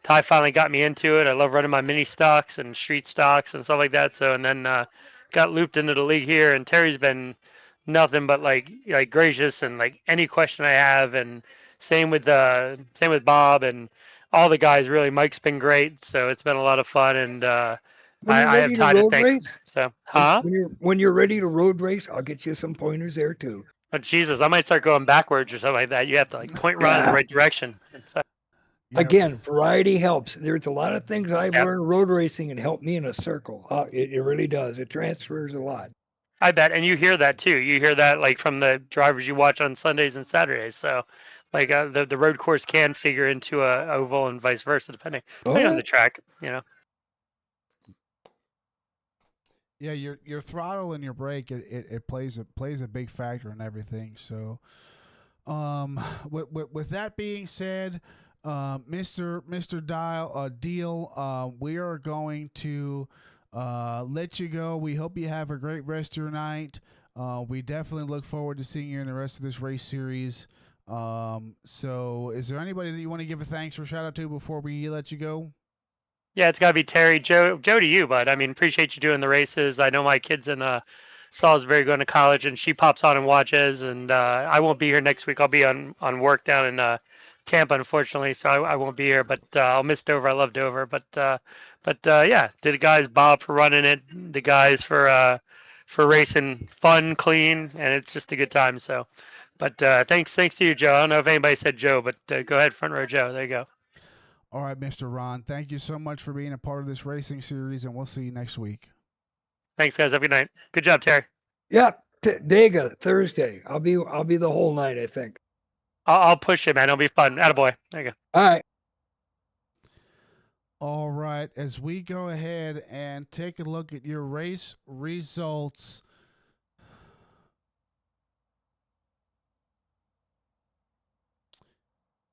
Ty finally got me into it. I love running my mini stocks and street stocks and stuff like that. So, and then got looped into the league here, and Terry's been nothing but like gracious and like any question I have, and same with Bob and all the guys. Really, Mike's been great. So it's been a lot of fun, and When you're I have ready to Ty to road thank. race, So, huh? when you're ready to road race, I'll get you some pointers there too. Oh, Jesus, I might start going backwards or something like that. You have to like point Ron in the Yeah. right direction. So, yeah, Again, variety helps. There's a lot of things I've yeah. learned road racing and helped me in a circle. It really does. It transfers a lot. I bet, and you hear that too. You hear that like from the drivers you watch on Sundays and Saturdays. So, like the road course can figure into a oval and vice versa, depending on Oh, the track. yeah. Your throttle and your brake it plays a big factor in everything. So, with that being said, Mr. Deal, we are going to let you go. We hope you have a great rest of your night. We definitely look forward to seeing you in the rest of this race series. So is there anybody that you want to give a thanks or shout out to before we let you go? Yeah, it's got to be Terry, Joe to you, bud. I mean, appreciate you doing the races. I know my kids in Salisbury going to college, and she pops on and watches. And I won't be here next week. I'll be on work down in Tampa, unfortunately, so I won't be here. But I'll miss Dover. I love Dover. But yeah, to the guys, Bob for running it, the guys for racing, fun, clean, and it's just a good time. So, but thanks to you, Joe. I don't know if anybody said Joe, but go ahead, front row Joe. There you go. All right, Mr. Ron, thank you so much for being a part of this racing series, and we'll see you next week. Thanks, guys. Have a good night. Good job, Terry. yeah, Dega Thursday. I'll be the whole night, I think. I'll push it, man. It'll be fun. Attaboy. There you go. All right. All right, as we go ahead and take a look at your race results.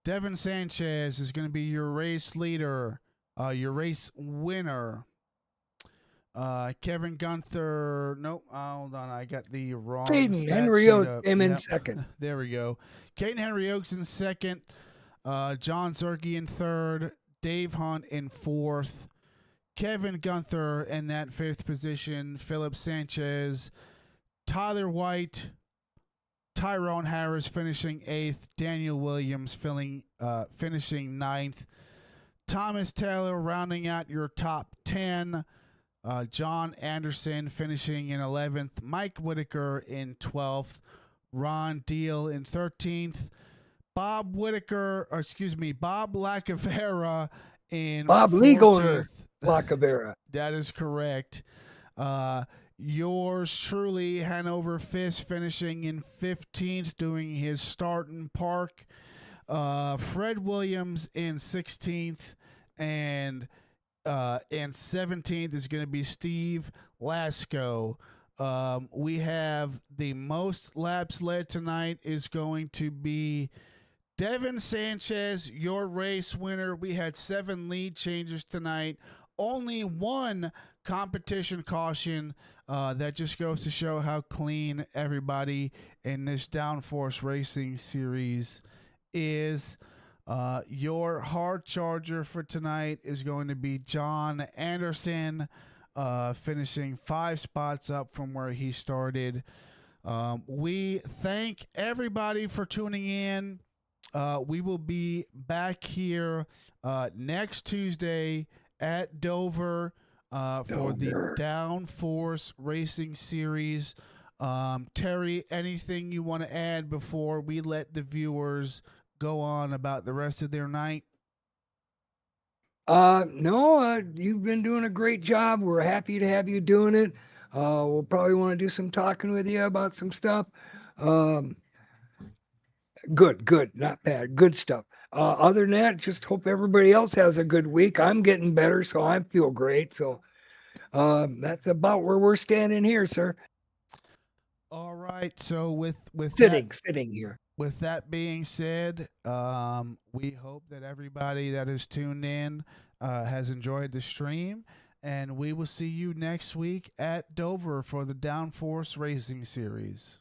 Devin Sanchez is going to be your race leader, your race winner. Kevin Gunther. Nope. Hold on. I got the wrong. Caden stat Henry sheet Oates up. came in Yep. second. There we go. Caden Henry Oaks in second. John Zerke in third. Dave Hunt in fourth. Kevin Gunther in that fifth position. Philip Sanchez. Tyler White. Tyrone Harris finishing eighth. Daniel Williams finishing ninth. Thomas Taylor rounding out your top 10. John Anderson finishing in 11th. Mike Whitaker in 12th. Ron Deal in 13th. Bob Lacavera in Bob 14th. League owner Lacavera. That is correct. Yours truly, Hanover Fist, finishing in 15th, doing his start in park. Fred Williams in 16th, and 17th is going to be Steve Lasco. We have the most laps led tonight is going to be Devin Sanchez, your race winner. We had 7 lead changes tonight. Only 1 competition caution. That just goes to show how clean everybody in this Downforce Racing Series is. Your hard charger for tonight is going to be John Anderson, finishing 5 spots up from where he started. We thank everybody for tuning in. We will be back here next Tuesday at Dover for the Downforce Racing Series. Terry, anything you want to add before we let the viewers go on about the rest of their night? No, you've been doing a great job. We're happy to have you doing it. We'll probably want to do some talking with you about some stuff. Good, not bad, good stuff. Other than that, just hope everybody else has a good week. I'm getting better, so I feel great. So that's about where we're standing here, sir. All right. So with Sitting here. With that being said, we hope that everybody that is tuned in has enjoyed the stream, and we will see you next week at Dover for the Downforce Racing Series.